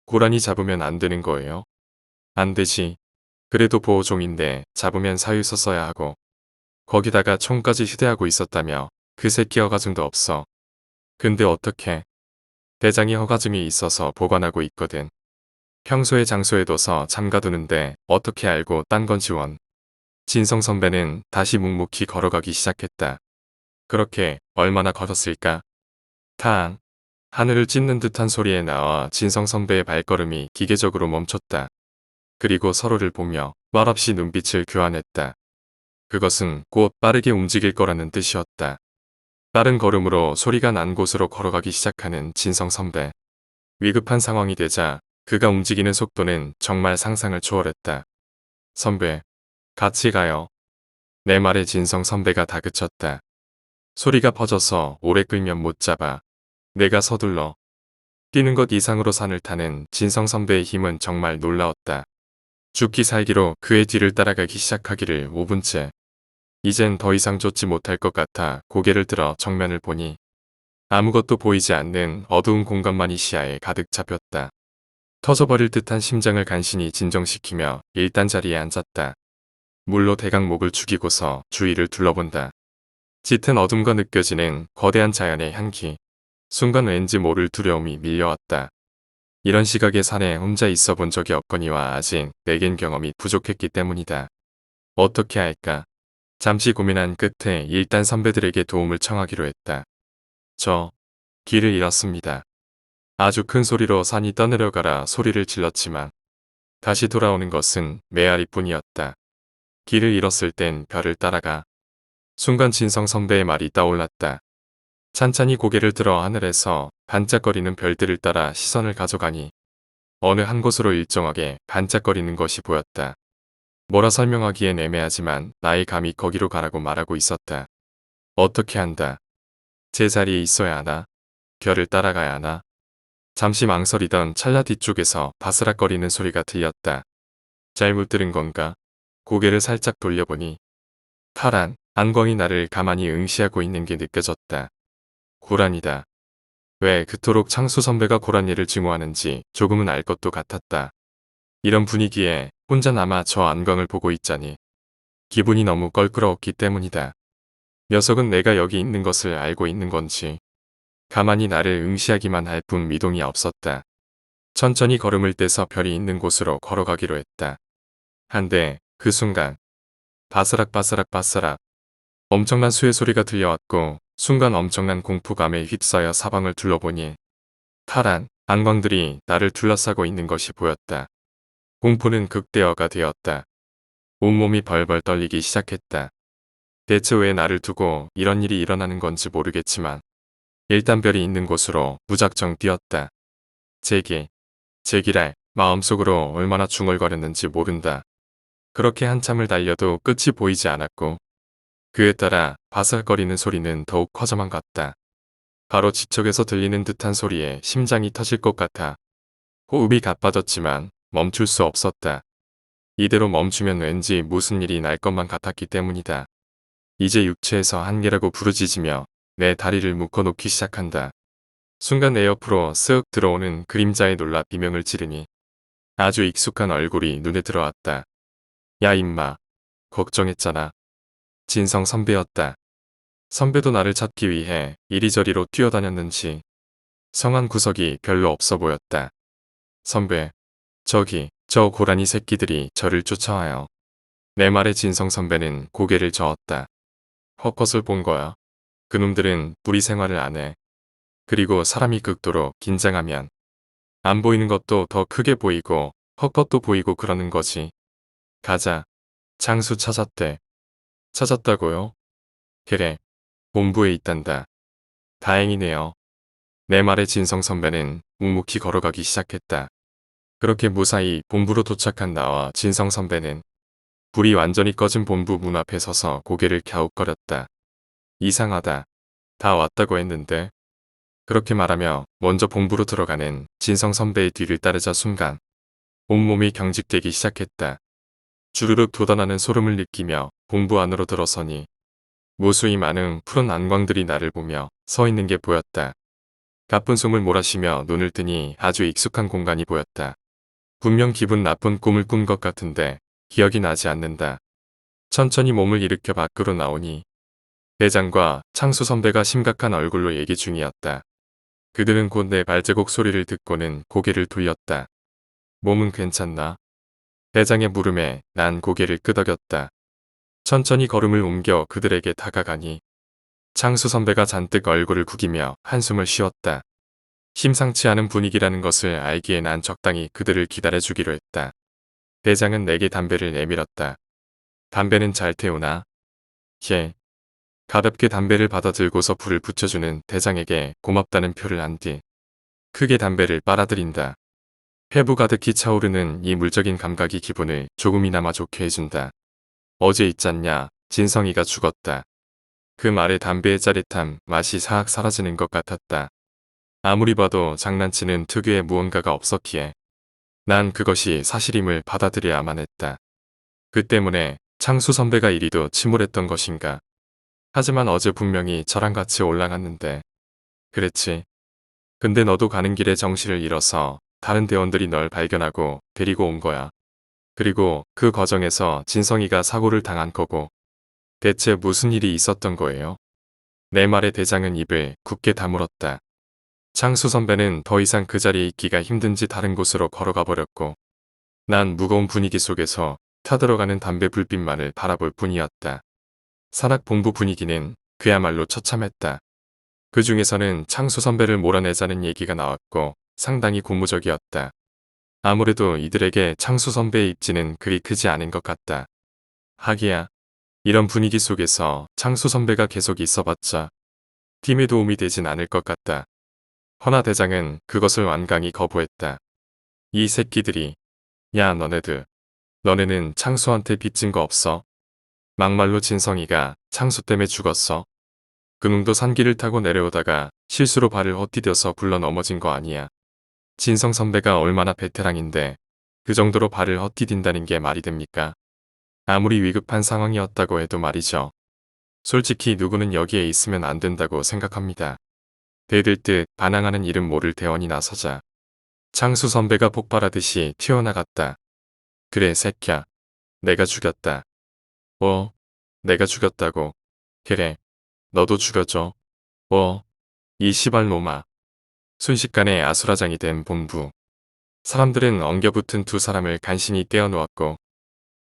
고라니 잡으면 안 되는 거예요? 안 되지. 그래도 보호종인데 잡으면 사유서 써야 하고. 거기다가 총까지 휴대하고 있었다며 그 새끼 허가증도 없어. 근데 어떡해. 대장이 허가증이 있어서 보관하고 있거든. 평소에 장소에 둬서 잠가두는데 어떻게 알고 딴 건 지원. 진성 선배는 다시 묵묵히 걸어가기 시작했다. 그렇게 얼마나 걸었을까? 탕! 하늘을 찢는 듯한 소리에 나와 진성 선배의 발걸음이 기계적으로 멈췄다. 그리고 서로를 보며 말없이 눈빛을 교환했다. 그것은 곧 빠르게 움직일 거라는 뜻이었다. 빠른 걸음으로 소리가 난 곳으로 걸어가기 시작하는 진성 선배. 위급한 상황이 되자 그가 움직이는 속도는 정말 상상을 초월했다. 선배, 같이 가요. 내 말에 진성 선배가 다그쳤다. 소리가 퍼져서 오래 끌면 못 잡아. 내가 서둘러. 뛰는 것 이상으로 산을 타는 진성 선배의 힘은 정말 놀라웠다. 죽기 살기로 그의 뒤를 따라가기 시작하기를 5분째. 이젠 더 이상 쫓지 못할 것 같아 고개를 들어 정면을 보니 아무것도 보이지 않는 어두운 공간만이 시야에 가득 잡혔다. 터져버릴 듯한 심장을 간신히 진정시키며 일단 자리에 앉았다. 물로 대강목을 죽이고서 주위를 둘러본다. 짙은 어둠과 느껴지는 거대한 자연의 향기. 순간 왠지 모를 두려움이 밀려왔다. 이런 시각에 산에 혼자 있어 본 적이 없거니와 아직 내겐 경험이 부족했기 때문이다. 어떻게 할까? 잠시 고민한 끝에 일단 선배들에게 도움을 청하기로 했다. 저, 길을 잃었습니다. 아주 큰 소리로 산이 떠내려가라 소리를 질렀지만 다시 돌아오는 것은 메아리뿐이었다. 길을 잃었을 땐 별을 따라가. 순간 진성 선배의 말이 떠올랐다. 찬찬히 고개를 들어 하늘에서 반짝거리는 별들을 따라 시선을 가져가니 어느 한 곳으로 일정하게 반짝거리는 것이 보였다. 뭐라 설명하기엔 애매하지만 나의 감이 거기로 가라고 말하고 있었다. 어떻게 한다. 제 자리에 있어야 하나? 별을 따라가야 하나? 잠시 망설이던 찰나 뒤쪽에서 바스락거리는 소리가 들렸다. 잘못 들은 건가? 고개를 살짝 돌려보니 파란 안광이 나를 가만히 응시하고 있는 게 느껴졌다. 고란이다. 왜 그토록 창수 선배가 고란이를 증오하는지 조금은 알 것도 같았다. 이런 분위기에 혼자 남아 저 안광을 보고 있자니 기분이 너무 껄끄러웠기 때문이다. 녀석은 내가 여기 있는 것을 알고 있는 건지 가만히 나를 응시하기만 할 뿐 미동이 없었다. 천천히 걸음을 떼서 별이 있는 곳으로 걸어가기로 했다. 한데 그 순간 바스락바스락바스락 엄청난 수의 소리가 들려왔고 순간 엄청난 공포감에 휩싸여 사방을 둘러보니 파란 안광들이 나를 둘러싸고 있는 것이 보였다. 공포는 극대화가 되었다. 온몸이 벌벌 떨리기 시작했다. 대체 왜 나를 두고 이런 일이 일어나는 건지 모르겠지만 일단 별이 있는 곳으로 무작정 뛰었다. 제기랄 마음속으로 얼마나 중얼거렸는지 모른다. 그렇게 한참을 달려도 끝이 보이지 않았고 그에 따라 바스락거리는 소리는 더욱 커져만 갔다. 바로 지척에서 들리는 듯한 소리에 심장이 터질 것 같아 호흡이 가빠졌지만 멈출 수 없었다. 이대로 멈추면 왠지 무슨 일이 날 것만 같았기 때문이다. 이제 육체에서 한계라고 부르짖으며 내 다리를 묶어놓기 시작한다. 순간 내 옆으로 쓱 들어오는 그림자에 놀라 비명을 지르니 아주 익숙한 얼굴이 눈에 들어왔다. 야 임마, 걱정했잖아. 진성 선배였다. 선배도 나를 찾기 위해 이리저리로 뛰어다녔는지 성한 구석이 별로 없어 보였다. 선배, 저 고라니 새끼들이 저를 쫓아와요. 내 말에 진성 선배는 고개를 저었다. 헛것을 본 거야. 그놈들은 뿌리 생활을 안 해. 그리고 사람이 극도로 긴장하면 안 보이는 것도 더 크게 보이고 헛것도 보이고 그러는 거지. 가자. 장수 찾았대. 찾았다고요? 그래. 본부에 있단다. 다행이네요. 내 말에 진성 선배는 묵묵히 걸어가기 시작했다. 그렇게 무사히 본부로 도착한 나와 진성 선배는 불이 완전히 꺼진 본부 문 앞에 서서 고개를 갸웃거렸다. 이상하다. 다 왔다고 했는데. 그렇게 말하며 먼저 본부로 들어가는 진성 선배의 뒤를 따르자 순간 온몸이 경직되기 시작했다. 주르륵 돋아나는 소름을 느끼며 본부 안으로 들어서니 무수히 많은 푸른 안광들이 나를 보며 서 있는 게 보였다. 가쁜 숨을 몰아쉬며 눈을 뜨니 아주 익숙한 공간이 보였다. 분명 기분 나쁜 꿈을 꾼 것 같은데 기억이 나지 않는다. 천천히 몸을 일으켜 밖으로 나오니 대장과 창수 선배가 심각한 얼굴로 얘기 중이었다. 그들은 곧 내 발자국 소리를 듣고는 고개를 돌렸다. 몸은 괜찮나? 대장의 물음에 난 고개를 끄덕였다. 천천히 걸음을 옮겨 그들에게 다가가니 창수 선배가 잔뜩 얼굴을 구기며 한숨을 쉬었다. 심상치 않은 분위기라는 것을 알기에 난 적당히 그들을 기다려주기로 했다. 대장은 내게 담배를 내밀었다. 담배는 잘 태우나? 예. 가볍게 담배를 받아들고서 불을 붙여주는 대장에게 고맙다는 표를 한 뒤 크게 담배를 빨아들인다. 폐부 가득히 차오르는 이 물적인 감각이 기분을 조금이나마 좋게 해준다. 어제 있잖냐, 진성이가 죽었다. 그 말에 담배의 짜릿함, 맛이 사악 사라지는 것 같았다. 아무리 봐도 장난치는 특유의 무언가가 없었기에 난 그것이 사실임을 받아들여야만 했다. 그 때문에 창수 선배가 이리도 침울했던 것인가. 하지만 어제 분명히 저랑 같이 올라갔는데. 그랬지. 근데 너도 가는 길에 정신을 잃어서 다른 대원들이 널 발견하고 데리고 온 거야. 그리고 그 과정에서 진성이가 사고를 당한 거고. 대체 무슨 일이 있었던 거예요? 내 말에 대장은 입을 굳게 다물었다. 창수 선배는 더 이상 그 자리에 있기가 힘든지 다른 곳으로 걸어가 버렸고 난 무거운 분위기 속에서 타들어가는 담배 불빛만을 바라볼 뿐이었다. 산악본부 분위기는 그야말로 처참했다. 그 중에서는 창수 선배를 몰아내자는 얘기가 나왔고 상당히 고무적이었다. 아무래도 이들에게 창수 선배의 입지는 그리 크지 않은 것 같다. 하기야 이런 분위기 속에서 창수 선배가 계속 있어봤자 팀에 도움이 되진 않을 것 같다. 허나 대장은 그것을 완강히 거부했다. 이 새끼들이 야 너네는 창수한테 빚진 거 없어? 막말로 진성이가 창수 때문에 죽었어? 그놈도 산길을 타고 내려오다가 실수로 발을 헛디뎌서 굴러 넘어진 거 아니야. 진성 선배가 얼마나 베테랑인데 그 정도로 발을 헛디딘다는 게 말이 됩니까? 아무리 위급한 상황이었다고 해도 말이죠. 솔직히 누구는 여기에 있으면 안 된다고 생각합니다. 대들듯 반항하는 이름 모를 대원이 나서자 창수 선배가 폭발하듯이 튀어나갔다. 그래 새끼야. 내가 죽였다. 내가 죽였다고. 그래. 너도 죽여줘. 이 시발놈아. 순식간에 아수라장이 된 본부. 사람들은 엉겨붙은 두 사람을 간신히 떼어놓았고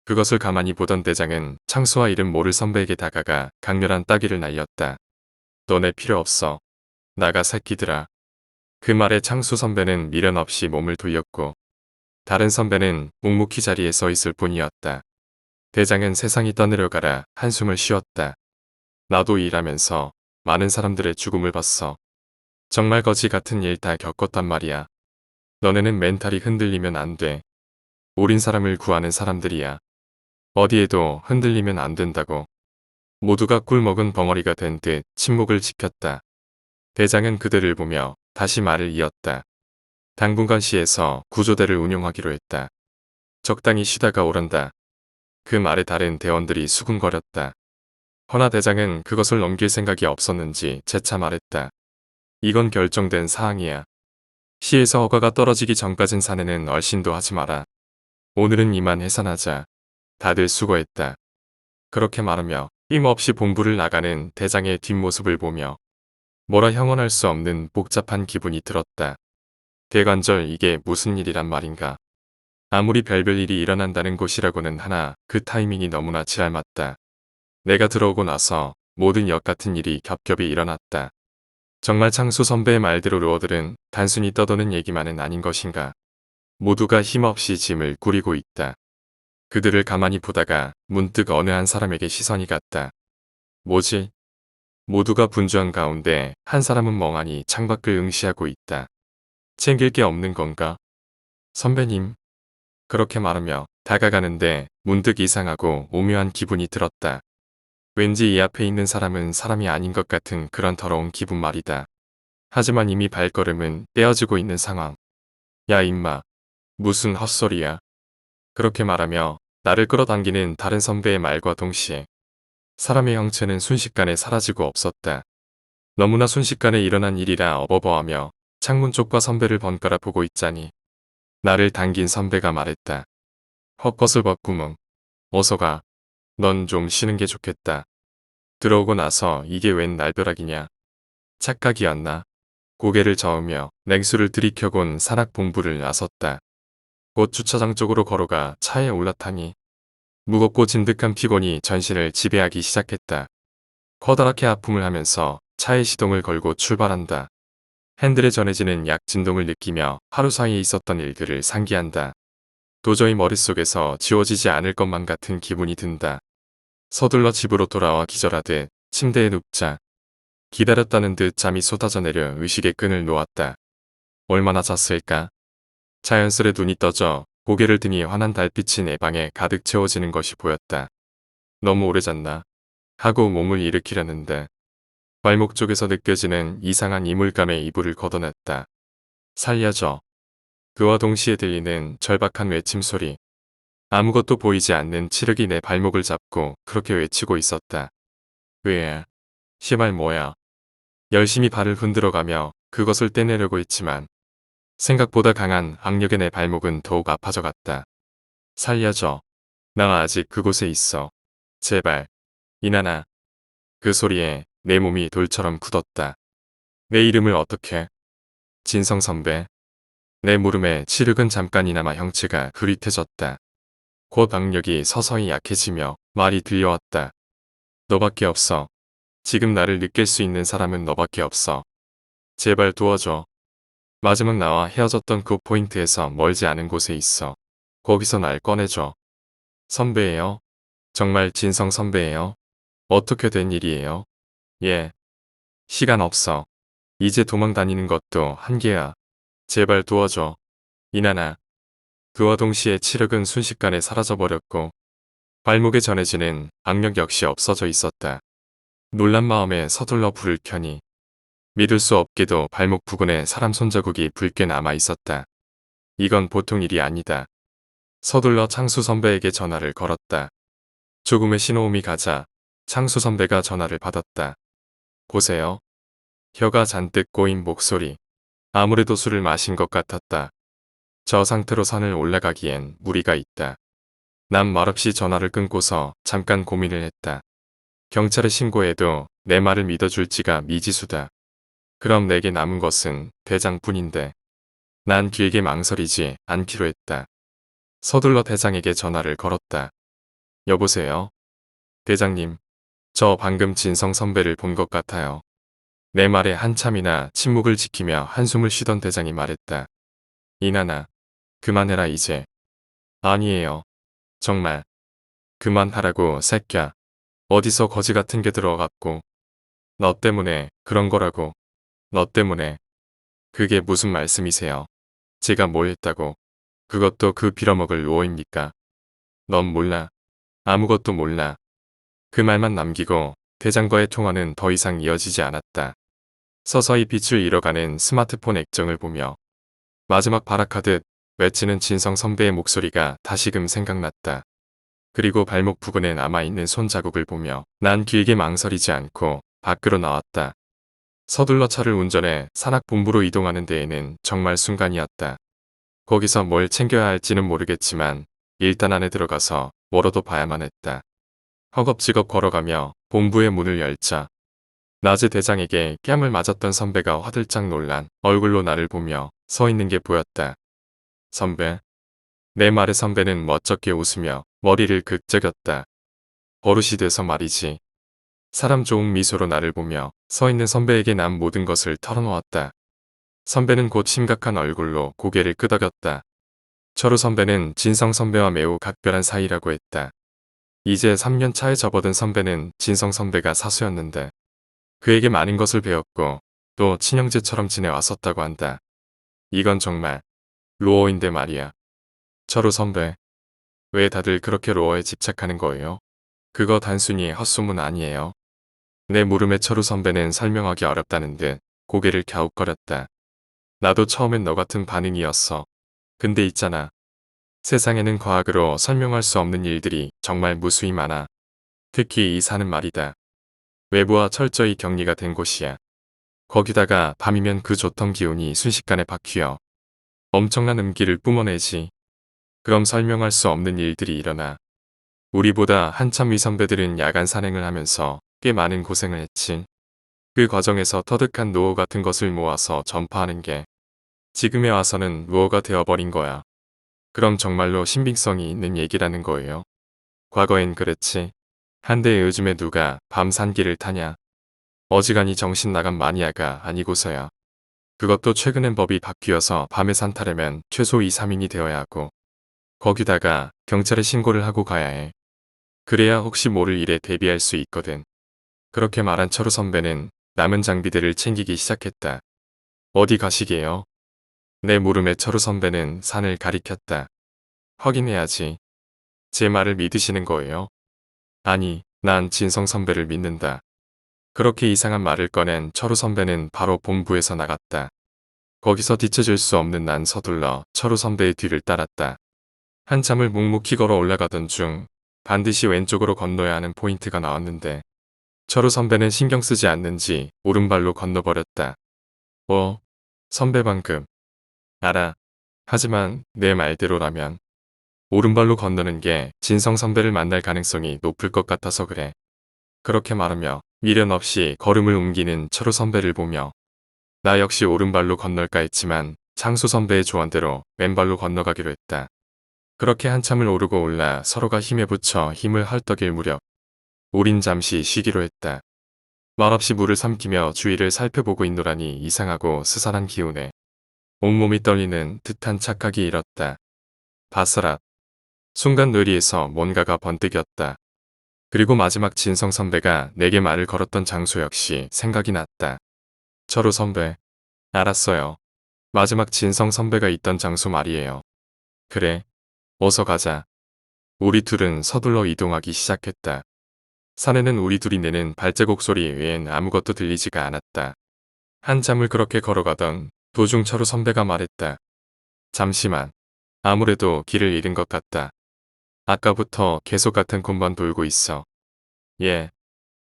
그것을 가만히 보던 대장은 창수와 이름 모를 선배에게 다가가 강렬한 따귀를 날렸다. 너네 필요 없어. 나가 새끼들아. 그 말에 창수 선배는 미련 없이 몸을 돌렸고 다른 선배는 묵묵히 자리에 서 있을 뿐이었다. 대장은 세상이 떠내려가라 한숨을 쉬었다. 나도 일하면서 많은 사람들의 죽음을 봤어. 정말 거지 같은 일 다 겪었단 말이야. 너네는 멘탈이 흔들리면 안 돼. 우린 사람을 구하는 사람들이야. 어디에도 흔들리면 안 된다고. 모두가 꿀먹은 벙어리가 된 듯 침묵을 지켰다. 대장은 그들을 보며 다시 말을 이었다. 당분간 시에서 구조대를 운용하기로 했다. 적당히 쉬다가 오란다. 그 말에 다른 대원들이 수군거렸다. 허나 대장은 그것을 넘길 생각이 없었는지 재차 말했다. 이건 결정된 사항이야. 시에서 허가가 떨어지기 전까진 사내는 얼씬도 하지 마라. 오늘은 이만 해산하자. 다들 수고했다. 그렇게 말하며 힘없이 본부를 나가는 대장의 뒷모습을 보며 뭐라 형언할 수 없는 복잡한 기분이 들었다. 대관절 이게 무슨 일이란 말인가. 아무리 별별 일이 일어난다는 곳이라고는 하나 그 타이밍이 너무나 지랄맞다. 내가 들어오고 나서 모든 역같은 일이 겹겹이 일어났다. 정말 창수 선배의 말대로 루어들은 단순히 떠도는 얘기만은 아닌 것인가. 모두가 힘없이 짐을 꾸리고 있다. 그들을 가만히 보다가 문득 어느 한 사람에게 시선이 갔다. 뭐지? 모두가 분주한 가운데 한 사람은 멍하니 창밖을 응시하고 있다. 챙길 게 없는 건가? 선배님. 그렇게 말하며 다가가는데 문득 이상하고 오묘한 기분이 들었다. 왠지 이 앞에 있는 사람은 사람이 아닌 것 같은 그런 더러운 기분 말이다. 하지만 이미 발걸음은 떼어지고 있는 상황. 야 임마. 무슨 헛소리야. 그렇게 말하며 나를 끌어당기는 다른 선배의 말과 동시에 사람의 형체는 순식간에 사라지고 없었다. 너무나 순식간에 일어난 일이라 어버버하며 창문 쪽과 선배를 번갈아 보고 있자니 나를 당긴 선배가 말했다. 헛것을 벗구멍. 어서 가. 넌 좀 쉬는 게 좋겠다. 들어오고 나서 이게 웬 날벼락이냐. 착각이었나. 고개를 저으며 냉수를 들이켜곤 산악본부를 나섰다. 곧 주차장 쪽으로 걸어가 차에 올라타니 무겁고 진득한 피곤이 전신을 지배하기 시작했다. 커다랗게 하품을 하면서 차에 시동을 걸고 출발한다. 핸들에 전해지는 약 진동을 느끼며 하루 사이에 있었던 일들을 상기한다. 도저히 머릿속에서 지워지지 않을 것만 같은 기분이 든다. 서둘러 집으로 돌아와 기절하듯 침대에 눕자 기다렸다는 듯 잠이 쏟아져 내려 의식의 끈을 놓았다. 얼마나 잤을까? 자연스레 눈이 떠져 고개를 드니 환한 달빛이 내 방에 가득 채워지는 것이 보였다. 너무 오래 잤나? 하고 몸을 일으키려는데 발목 쪽에서 느껴지는 이상한 이물감에 이불을 걷어냈다. 살려줘. 그와 동시에 들리는 절박한 외침 소리. 아무것도 보이지 않는 칠흑이 내 발목을 잡고 그렇게 외치고 있었다. 왜? 시발 뭐야? 열심히 발을 흔들어가며 그것을 떼내려고 했지만 생각보다 강한 악력의 내 발목은 더욱 아파져 갔다. 살려줘. 나 아직 그곳에 있어. 제발. 이나나. 그 소리에 내 몸이 돌처럼 굳었다. 내 이름을 어떻게? 진성 선배. 내 물음에 칠흑은 잠깐이나마 형체가 흐릿해졌다. 곧 악력이 서서히 약해지며 말이 들려왔다. 너밖에 없어. 지금 나를 느낄 수 있는 사람은 너밖에 없어. 제발 도와줘. 마지막 나와 헤어졌던 그 포인트에서 멀지 않은 곳에 있어. 거기서 날 꺼내줘. 선배예요? 정말 진성 선배예요? 어떻게 된 일이에요? 예. 시간 없어. 이제 도망 다니는 것도 한계야. 제발 도와줘. 이나나. 그와 동시에 칠흑은 순식간에 사라져버렸고 발목에 전해지는 악력 역시 없어져 있었다. 놀란 마음에 서둘러 불을 켜니 믿을 수 없게도 발목 부근에 사람 손자국이 붉게 남아 있었다. 이건 보통 일이 아니다. 서둘러 창수 선배에게 전화를 걸었다. 조금의 신호음이 가자 창수 선배가 전화를 받았다. 보세요. 혀가 잔뜩 꼬인 목소리. 아무래도 술을 마신 것 같았다. 저 상태로 산을 올라가기엔 무리가 있다. 난 말없이 전화를 끊고서 잠깐 고민을 했다. 경찰에 신고해도 내 말을 믿어줄지가 미지수다. 그럼 내게 남은 것은 대장뿐인데 난 길게 망설이지 않기로 했다. 서둘러 대장에게 전화를 걸었다. 여보세요? 대장님, 저 방금 진성 선배를 본 것 같아요. 내 말에 한참이나 침묵을 지키며 한숨을 쉬던 대장이 말했다. 이나나, 그만해라 이제. 아니에요. 정말. 그만하라고 새끼야. 어디서 거지 같은 게 들어갔고. 너 때문에 그런 거라고. 너 때문에. 그게 무슨 말씀이세요? 제가 뭘 했다고. 그것도 그 빌어먹을 로어입니까? 넌 몰라. 아무것도 몰라. 그 말만 남기고 대장과의 통화는 더 이상 이어지지 않았다. 서서히 빛을 잃어가는 스마트폰 액정을 보며 마지막 발악하듯 외치는 진성 선배의 목소리가 다시금 생각났다. 그리고 발목 부근에 남아있는 손자국을 보며 난 길게 망설이지 않고 밖으로 나왔다. 서둘러 차를 운전해 산악본부로 이동하는 데에는 정말 순간이었다. 거기서 뭘 챙겨야 할지는 모르겠지만 일단 안에 들어가서 뭐라도 봐야만 했다. 허겁지겁 걸어가며 본부의 문을 열자 낮에 대장에게 뺨을 맞았던 선배가 화들짝 놀란 얼굴로 나를 보며 서 있는 게 보였다. 선배. 내 말에 선배는 멋쩍게 웃으며 머리를 극적였다. 버릇이 돼서 말이지. 사람 좋은 미소로 나를 보며 서 있는 선배에게 난 모든 것을 털어놓았다. 선배는 곧 심각한 얼굴로 고개를 끄덕였다. 철우 선배는 진성 선배와 매우 각별한 사이라고 했다. 이제 3년 차에 접어든 선배는 진성 선배가 사수였는데 그에게 많은 것을 배웠고 또 친형제처럼 지내왔었다고 한다. 이건 정말 로어인데 말이야. 철우 선배. 왜 다들 그렇게 로어에 집착하는 거예요? 그거 단순히 헛소문 아니에요. 내 물음에 철우 선배는 설명하기 어렵다는 듯 고개를 갸웃거렸다. 나도 처음엔 너 같은 반응이었어. 근데 있잖아. 세상에는 과학으로 설명할 수 없는 일들이 정말 무수히 많아. 특히 이 산은 말이다. 외부와 철저히 격리가 된 곳이야. 거기다가 밤이면 그 좋던 기운이 순식간에 바뀌어. 엄청난 음기를 뿜어내지. 그럼 설명할 수 없는 일들이 일어나. 우리보다 한참 위 선배들은 야간 산행을 하면서 꽤 많은 고생을 했지. 그 과정에서 터득한 노어 같은 것을 모아서 전파하는 게 지금에 와서는 루어가 되어버린 거야. 그럼 정말로 신빙성이 있는 얘기라는 거예요. 과거엔 그랬지. 한데 요즘에 누가 밤 산길을 타냐. 어지간히 정신 나간 마니아가 아니고서야. 그것도 최근엔 법이 바뀌어서 밤에 산타려면 최소 2, 3인이 되어야 하고 거기다가 경찰에 신고를 하고 가야 해. 그래야 혹시 모를 일에 대비할 수 있거든. 그렇게 말한 철우 선배는 남은 장비들을 챙기기 시작했다. 어디 가시게요? 내 물음에 철우 선배는 산을 가리켰다. 확인해야지. 제 말을 믿으시는 거예요? 아니, 난 진성 선배를 믿는다. 그렇게 이상한 말을 꺼낸 철우 선배는 바로 본부에서 나갔다. 거기서 뒤처질 수 없는 난 서둘러 철우 선배의 뒤를 따랐다. 한참을 묵묵히 걸어 올라가던 중 반드시 왼쪽으로 건너야 하는 포인트가 나왔는데 철우 선배는 신경 쓰지 않는지 오른발로 건너버렸다. 선배 방금. 알아. 하지만 내 말대로라면 오른발로 건너는 게 진성 선배를 만날 가능성이 높을 것 같아서 그래. 그렇게 말하며 미련 없이 걸음을 옮기는 철우 선배를 보며 나 역시 오른발로 건널까 했지만 창수 선배의 조언대로 왼발로 건너가기로 했다. 그렇게 한참을 오르고 올라 서로가 힘에 붙여 힘을 헐떡일 무렵 우린 잠시 쉬기로 했다. 말없이 물을 삼키며 주위를 살펴보고 있노라니 이상하고 스산한 기운에 온몸이 떨리는 듯한 착각이 일었다. 바스락. 순간 뇌리에서 뭔가가 번뜩였다. 그리고 마지막 진성 선배가 내게 말을 걸었던 장소 역시 생각이 났다. 철우 선배. 알았어요. 마지막 진성 선배가 있던 장소 말이에요. 그래. 어서 가자. 우리 둘은 서둘러 이동하기 시작했다. 산에는 우리 둘이 내는 발자국 소리 외엔 아무것도 들리지가 않았다. 한참을 그렇게 걸어가던 도중 철우 선배가 말했다. 잠시만. 아무래도 길을 잃은 것 같다. 아까부터 계속 같은 곳만 돌고 있어. 예.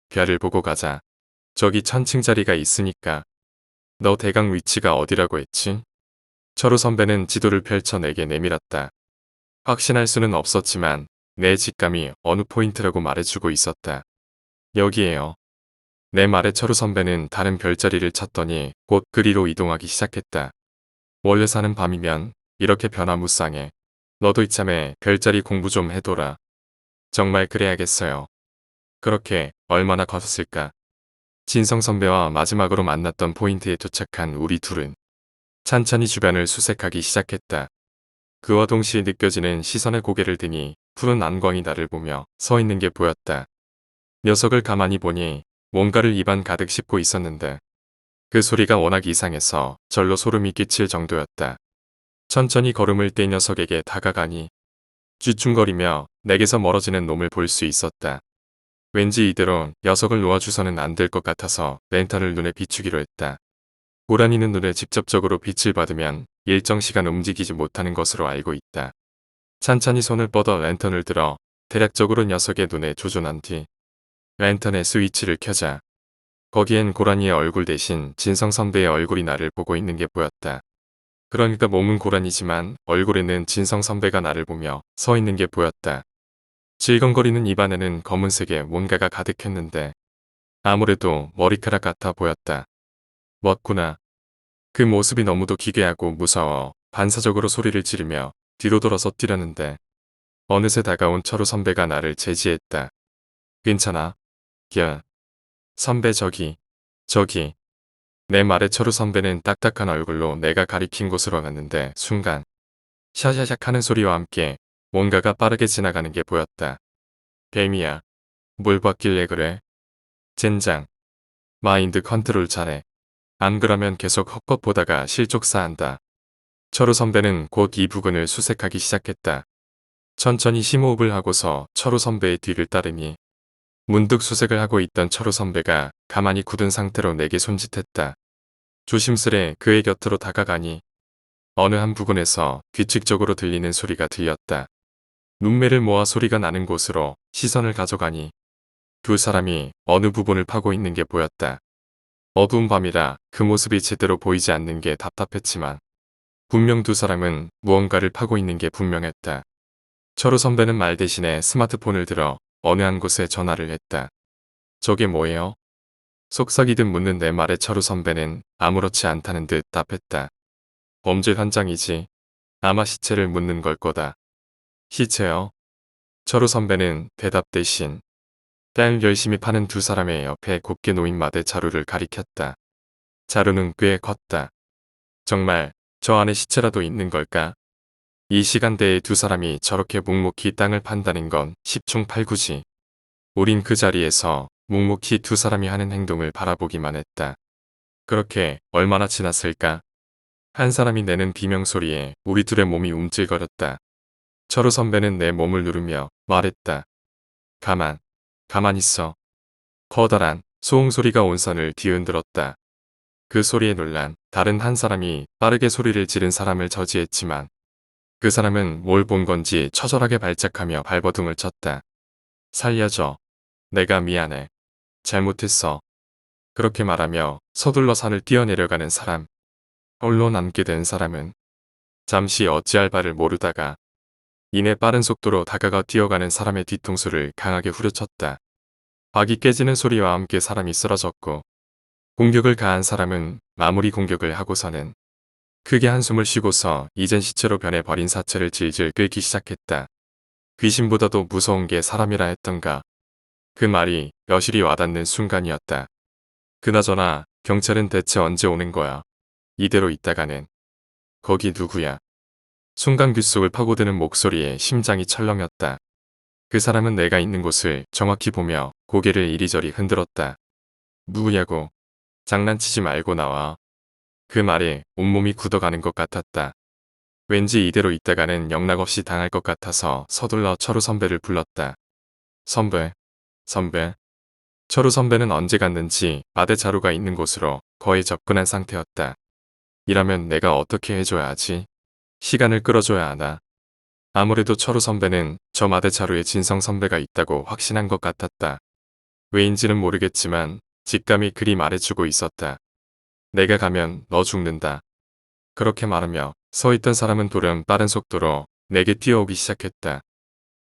별을 보고 가자. 저기 천층짜리가 있으니까. 너 대강 위치가 어디라고 했지? 철우 선배는 지도를 펼쳐 내게 내밀었다. 확신할 수는 없었지만 내 직감이 어느 포인트라고 말해주고 있었다. 여기에요. 내 말에 철우 선배는 다른 별자리를 찾더니 곧 그리로 이동하기 시작했다. 원래 사는 밤이면 이렇게 변화무쌍해. 너도 이참에 별자리 공부 좀 해둬라. 정말 그래야겠어요. 그렇게 얼마나 걷었을까. 진성 선배와 마지막으로 만났던 포인트에 도착한 우리 둘은 찬찬히 주변을 수색하기 시작했다. 그와 동시에 느껴지는 시선의 고개를 드니 푸른 안광이 나를 보며 서 있는 게 보였다. 녀석을 가만히 보니 뭔가를 입안 가득 씹고 있었는데 그 소리가 워낙 이상해서 절로 소름이 끼칠 정도였다. 천천히 걸음을 뗀 녀석에게 다가가니 쥐충거리며 내게서 멀어지는 놈을 볼 수 있었다. 왠지 이대로 녀석을 놓아주서는 안 될 것 같아서 랜턴을 눈에 비추기로 했다. 고라니는 눈에 직접적으로 빛을 받으면 일정 시간 움직이지 못하는 것으로 알고 있다. 찬찬히 손을 뻗어 랜턴을 들어 대략적으로 녀석의 눈에 조준한 뒤 랜턴의 스위치를 켜자 거기엔 고라니의 얼굴 대신 진성 선배의 얼굴이 나를 보고 있는 게 보였다. 그러니까 몸은 고라니지만 얼굴에는 진성 선배가 나를 보며 서 있는 게 보였다. 질겅거리는 입안에는 검은색의 뭔가가 가득했는데 아무래도 머리카락 같아 보였다. 멋구나. 그 모습이 너무도 기괴하고 무서워 반사적으로 소리를 지르며 뒤로 돌아서 뛰려는데 어느새 다가온 철우 선배가 나를 제지했다. 괜찮아. 야. 선배 저기. 내 말에 철우 선배는 딱딱한 얼굴로 내가 가리킨 곳으로 갔는데 순간 샤샤샥 하는 소리와 함께 뭔가가 빠르게 지나가는 게 보였다. 뱀이야. 뭘 봤길래 그래? 젠장. 마인드 컨트롤 잘해. 안 그러면 계속 헛것 보다가 실족사한다. 철우 선배는 곧 이 부근을 수색하기 시작했다. 천천히 심호흡을 하고서 철우 선배의 뒤를 따르니 문득 수색을 하고 있던 철우 선배가 가만히 굳은 상태로 내게 손짓했다. 조심스레 그의 곁으로 다가가니 어느 한 부근에서 규칙적으로 들리는 소리가 들렸다. 눈매를 모아 소리가 나는 곳으로 시선을 가져가니 두 사람이 어느 부분을 파고 있는 게 보였다. 어두운 밤이라 그 모습이 제대로 보이지 않는 게 답답했지만 분명 두 사람은 무언가를 파고 있는 게 분명했다. 철우 선배는 말 대신에 스마트폰을 들어 어느 한 곳에 전화를 했다. 저게 뭐예요? 속삭이듯 묻는 내 말에 철우 선배는 아무렇지 않다는 듯 답했다. 범죄 현장이지. 아마 시체를 묻는 걸 거다. 시체요? 철우 선배는 대답 대신 딸 열심히 파는 두 사람의 옆에 곱게 놓인 마대 자루를 가리켰다. 자루는 꽤 컸다. 정말 저 안에 시체라도 있는 걸까? 이 시간대에 두 사람이 저렇게 묵묵히 땅을 판다는 건 십중팔구지. 우린 그 자리에서 묵묵히 두 사람이 하는 행동을 바라보기만 했다. 그렇게 얼마나 지났을까? 한 사람이 내는 비명소리에 우리 둘의 몸이 움찔거렸다. 철우 선배는 내 몸을 누르며 말했다. 가만 있어. 커다란 소홍소리가 온선을 뒤흔들었다. 그 소리에 놀란 다른 한 사람이 빠르게 소리를 지른 사람을 저지했지만 그 사람은 뭘 본 건지 처절하게 발작하며 발버둥을 쳤다. 살려줘. 내가 미안해. 잘못했어. 그렇게 말하며 서둘러 산을 뛰어내려가는 사람. 홀로 남게 된 사람은 잠시 어찌할 바를 모르다가 이내 빠른 속도로 다가가 뛰어가는 사람의 뒤통수를 강하게 후려쳤다. 박이 깨지는 소리와 함께 사람이 쓰러졌고 공격을 가한 사람은 마무리 공격을 하고서는 크게 한숨을 쉬고서 이젠 시체로 변해버린 사체를 질질 끌기 시작했다. 귀신보다도 무서운 게 사람이라 했던가. 그 말이 여실히 와닿는 순간이었다. 그나저나 경찰은 대체 언제 오는 거야? 이대로 있다가는. 거기 누구야? 순간 귓속을 파고드는 목소리에 심장이 철렁였다. 그 사람은 내가 있는 곳을 정확히 보며 고개를 이리저리 흔들었다. 누구냐고. 장난치지 말고 나와. 그 말에 온몸이 굳어가는 것 같았다. 왠지 이대로 있다가는 영락없이 당할 것 같아서 서둘러 철우 선배를 불렀다. 선배. 철우 선배는 언제 갔는지 마대 자루가 있는 곳으로 거의 접근한 상태였다. 이라면 내가 어떻게 해줘야 하지? 시간을 끌어줘야 하나? 아무래도 철우 선배는 저 마대 자루에 진성 선배가 있다고 확신한 것 같았다. 왜인지는 모르겠지만 직감이 그리 말해주고 있었다. 내가 가면 너 죽는다. 그렇게 말하며 서 있던 사람은 돌연 빠른 속도로 내게 뛰어오기 시작했다.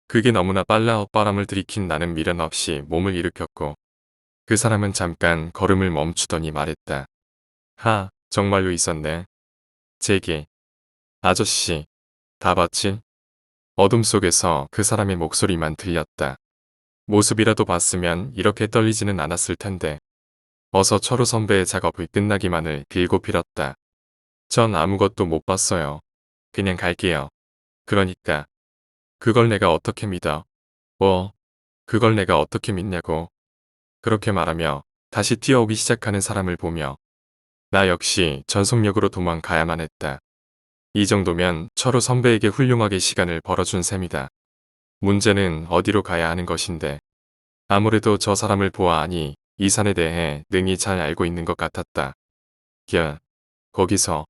그게 너무나 빨라 엇바람을 들이킨 나는 미련 없이 몸을 일으켰고 그 사람은 잠깐 걸음을 멈추더니 말했다. 정말로 있었네. 제게. 아저씨. 다 봤지? 어둠 속에서 그 사람의 목소리만 들렸다. 모습이라도 봤으면 이렇게 떨리지는 않았을 텐데. 어서 철우 선배의 작업이 끝나기만을 빌고 빌었다. 전 아무것도 못 봤어요. 그냥 갈게요. 그러니까. 그걸 내가 어떻게 믿어? 그걸 내가 어떻게 믿냐고. 그렇게 말하며 다시 뛰어오기 시작하는 사람을 보며 나 역시 전속력으로 도망가야만 했다. 이 정도면 철우 선배에게 훌륭하게 시간을 벌어준 셈이다. 문제는 어디로 가야 하는 것인데 아무래도 저 사람을 보아하니 이 산에 대해 능히 잘 알고 있는 것 같았다. 거기서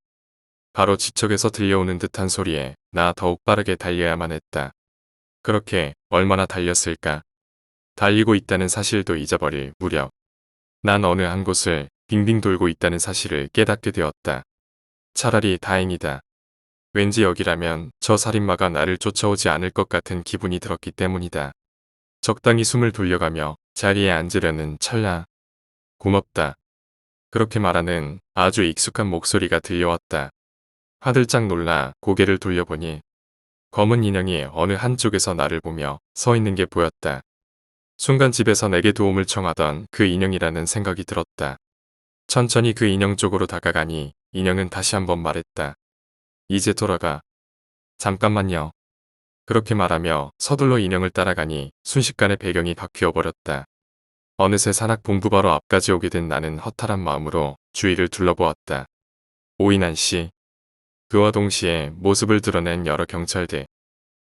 바로 지척에서 들려오는 듯한 소리에 나 더욱 빠르게 달려야만 했다. 그렇게 얼마나 달렸을까? 달리고 있다는 사실도 잊어버릴 무렵 난 어느 한 곳을 빙빙 돌고 있다는 사실을 깨닫게 되었다. 차라리 다행이다. 왠지 여기라면 저 살인마가 나를 쫓아오지 않을 것 같은 기분이 들었기 때문이다. 적당히 숨을 돌려가며 자리에 앉으려는 찰나. 고맙다. 그렇게 말하는 아주 익숙한 목소리가 들려왔다. 화들짝 놀라 고개를 돌려보니 검은 인형이 어느 한쪽에서 나를 보며 서 있는 게 보였다. 순간 집에서 내게 도움을 청하던 그 인형이라는 생각이 들었다. 천천히 그 인형 쪽으로 다가가니 인형은 다시 한번 말했다. 이제 돌아가. 잠깐만요. 그렇게 말하며 서둘러 인형을 따라가니 순식간에 배경이 바뀌어 버렸다. 어느새 산악 본부 바로 앞까지 오게 된 나는 허탈한 마음으로 주위를 둘러보았다. 오인환 씨. 그와 동시에 모습을 드러낸 여러 경찰들.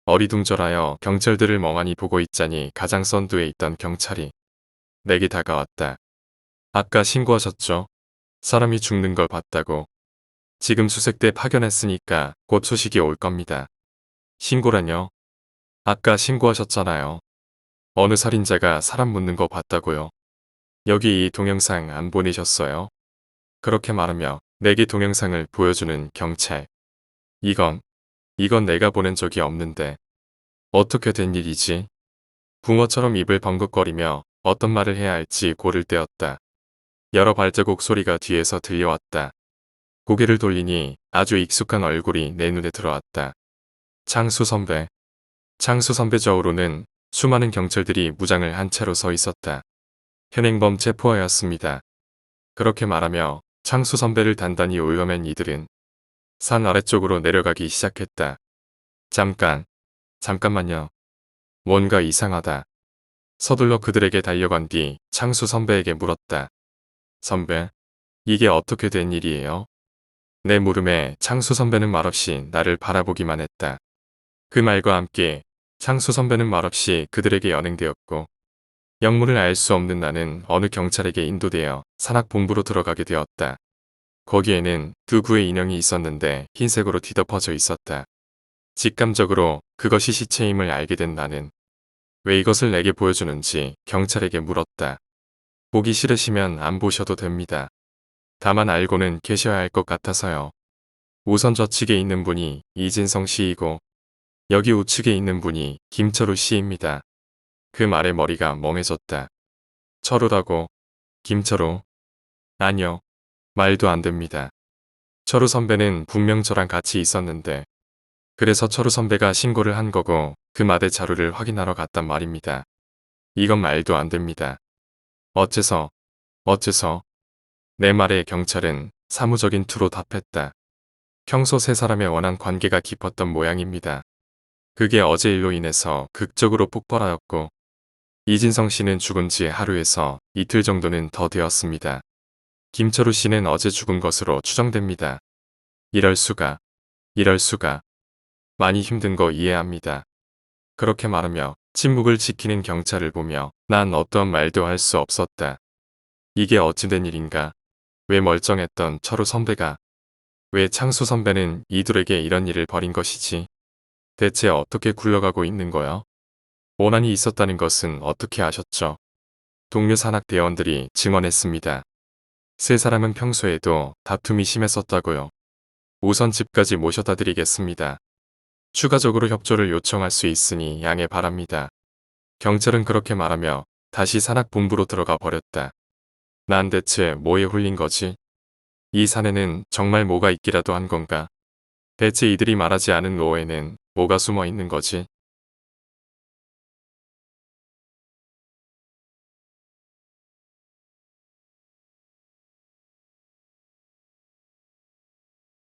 어리둥절하여 경찰들을 멍하니 보고 있자니 가장 선두에 있던 경찰이 내게 다가왔다. 아까 신고하셨죠? 사람이 죽는 걸 봤다고. 지금 수색대 파견했으니까 곧 소식이 올 겁니다. 신고라뇨? 아까 신고하셨잖아요. 어느 살인자가 사람 묻는 거 봤다고요. 여기 이 동영상 안 보내셨어요? 그렇게 말하며 내게 동영상을 보여주는 경찰. 이건 내가 보낸 적이 없는데. 어떻게 된 일이지? 붕어처럼 입을 벙긋거리며 어떤 말을 해야 할지 고를 때였다. 여러 발자국 소리가 뒤에서 들려왔다. 고개를 돌리니 아주 익숙한 얼굴이 내 눈에 들어왔다. 창수 선배. 창수 선배 좌우로는 수많은 경찰들이 무장을 한 채로 서 있었다. 현행범 체포하였습니다. 그렇게 말하며 창수 선배를 단단히 올려맨 이들은 산 아래쪽으로 내려가기 시작했다. 잠깐만요. 뭔가 이상하다. 서둘러 그들에게 달려간 뒤 창수 선배에게 물었다. 선배, 이게 어떻게 된 일이에요? 내 물음에 창수 선배는 말없이 나를 바라보기만 했다. 그 말과 함께 창수 선배는 말없이 그들에게 연행되었고 영문을 알 수 없는 나는 어느 경찰에게 인도되어 산악본부로 들어가게 되었다. 거기에는 두 구의 인형이 있었는데 흰색으로 뒤덮어져 있었다. 직감적으로 그것이 시체임을 알게 된 나는 왜 이것을 내게 보여주는지 경찰에게 물었다. 보기 싫으시면 안 보셔도 됩니다. 다만 알고는 계셔야 할 것 같아서요. 우선 저측에 있는 분이 이진성 씨이고 여기 우측에 있는 분이 김철우 씨입니다. 그 말에 머리가 멍해졌다. 철우라고? 김철우? 아니요. 말도 안 됩니다. 철우 선배는 분명 저랑 같이 있었는데 그래서 철우 선배가 신고를 한 거고 그 마대 자루를 확인하러 갔단 말입니다. 이건 말도 안 됩니다. 어째서? 내 말에 경찰은 사무적인 투로 답했다. 평소 세 사람의 원한 관계가 깊었던 모양입니다. 그게 어제 일로 인해서 극적으로 폭발하였고 이진성 씨는 죽은 지 하루에서 이틀 정도는 더 되었습니다. 김철우 씨는 어제 죽은 것으로 추정됩니다. 이럴 수가. 많이 힘든 거 이해합니다. 그렇게 말하며 침묵을 지키는 경찰을 보며 난 어떠한 말도 할 수 없었다. 이게 어찌된 일인가? 왜 멀쩡했던 철우 선배가? 왜 창수 선배는 이들에게 이런 일을 벌인 것이지? 대체 어떻게 굴러가고 있는 거야? 원한이 있었다는 것은 어떻게 아셨죠? 동료 산악 대원들이 증언했습니다. 세 사람은 평소에도 다툼이 심했었다고요. 우선 집까지 모셔다 드리겠습니다. 추가적으로 협조를 요청할 수 있으니 양해 바랍니다. 경찰은 그렇게 말하며 다시 산악본부로 들어가 버렸다. 난 대체 뭐에 홀린 거지? 이 산에는 정말 뭐가 있기라도 한 건가? 대체 이들이 말하지 않은 로에는 뭐가 숨어 있는 거지?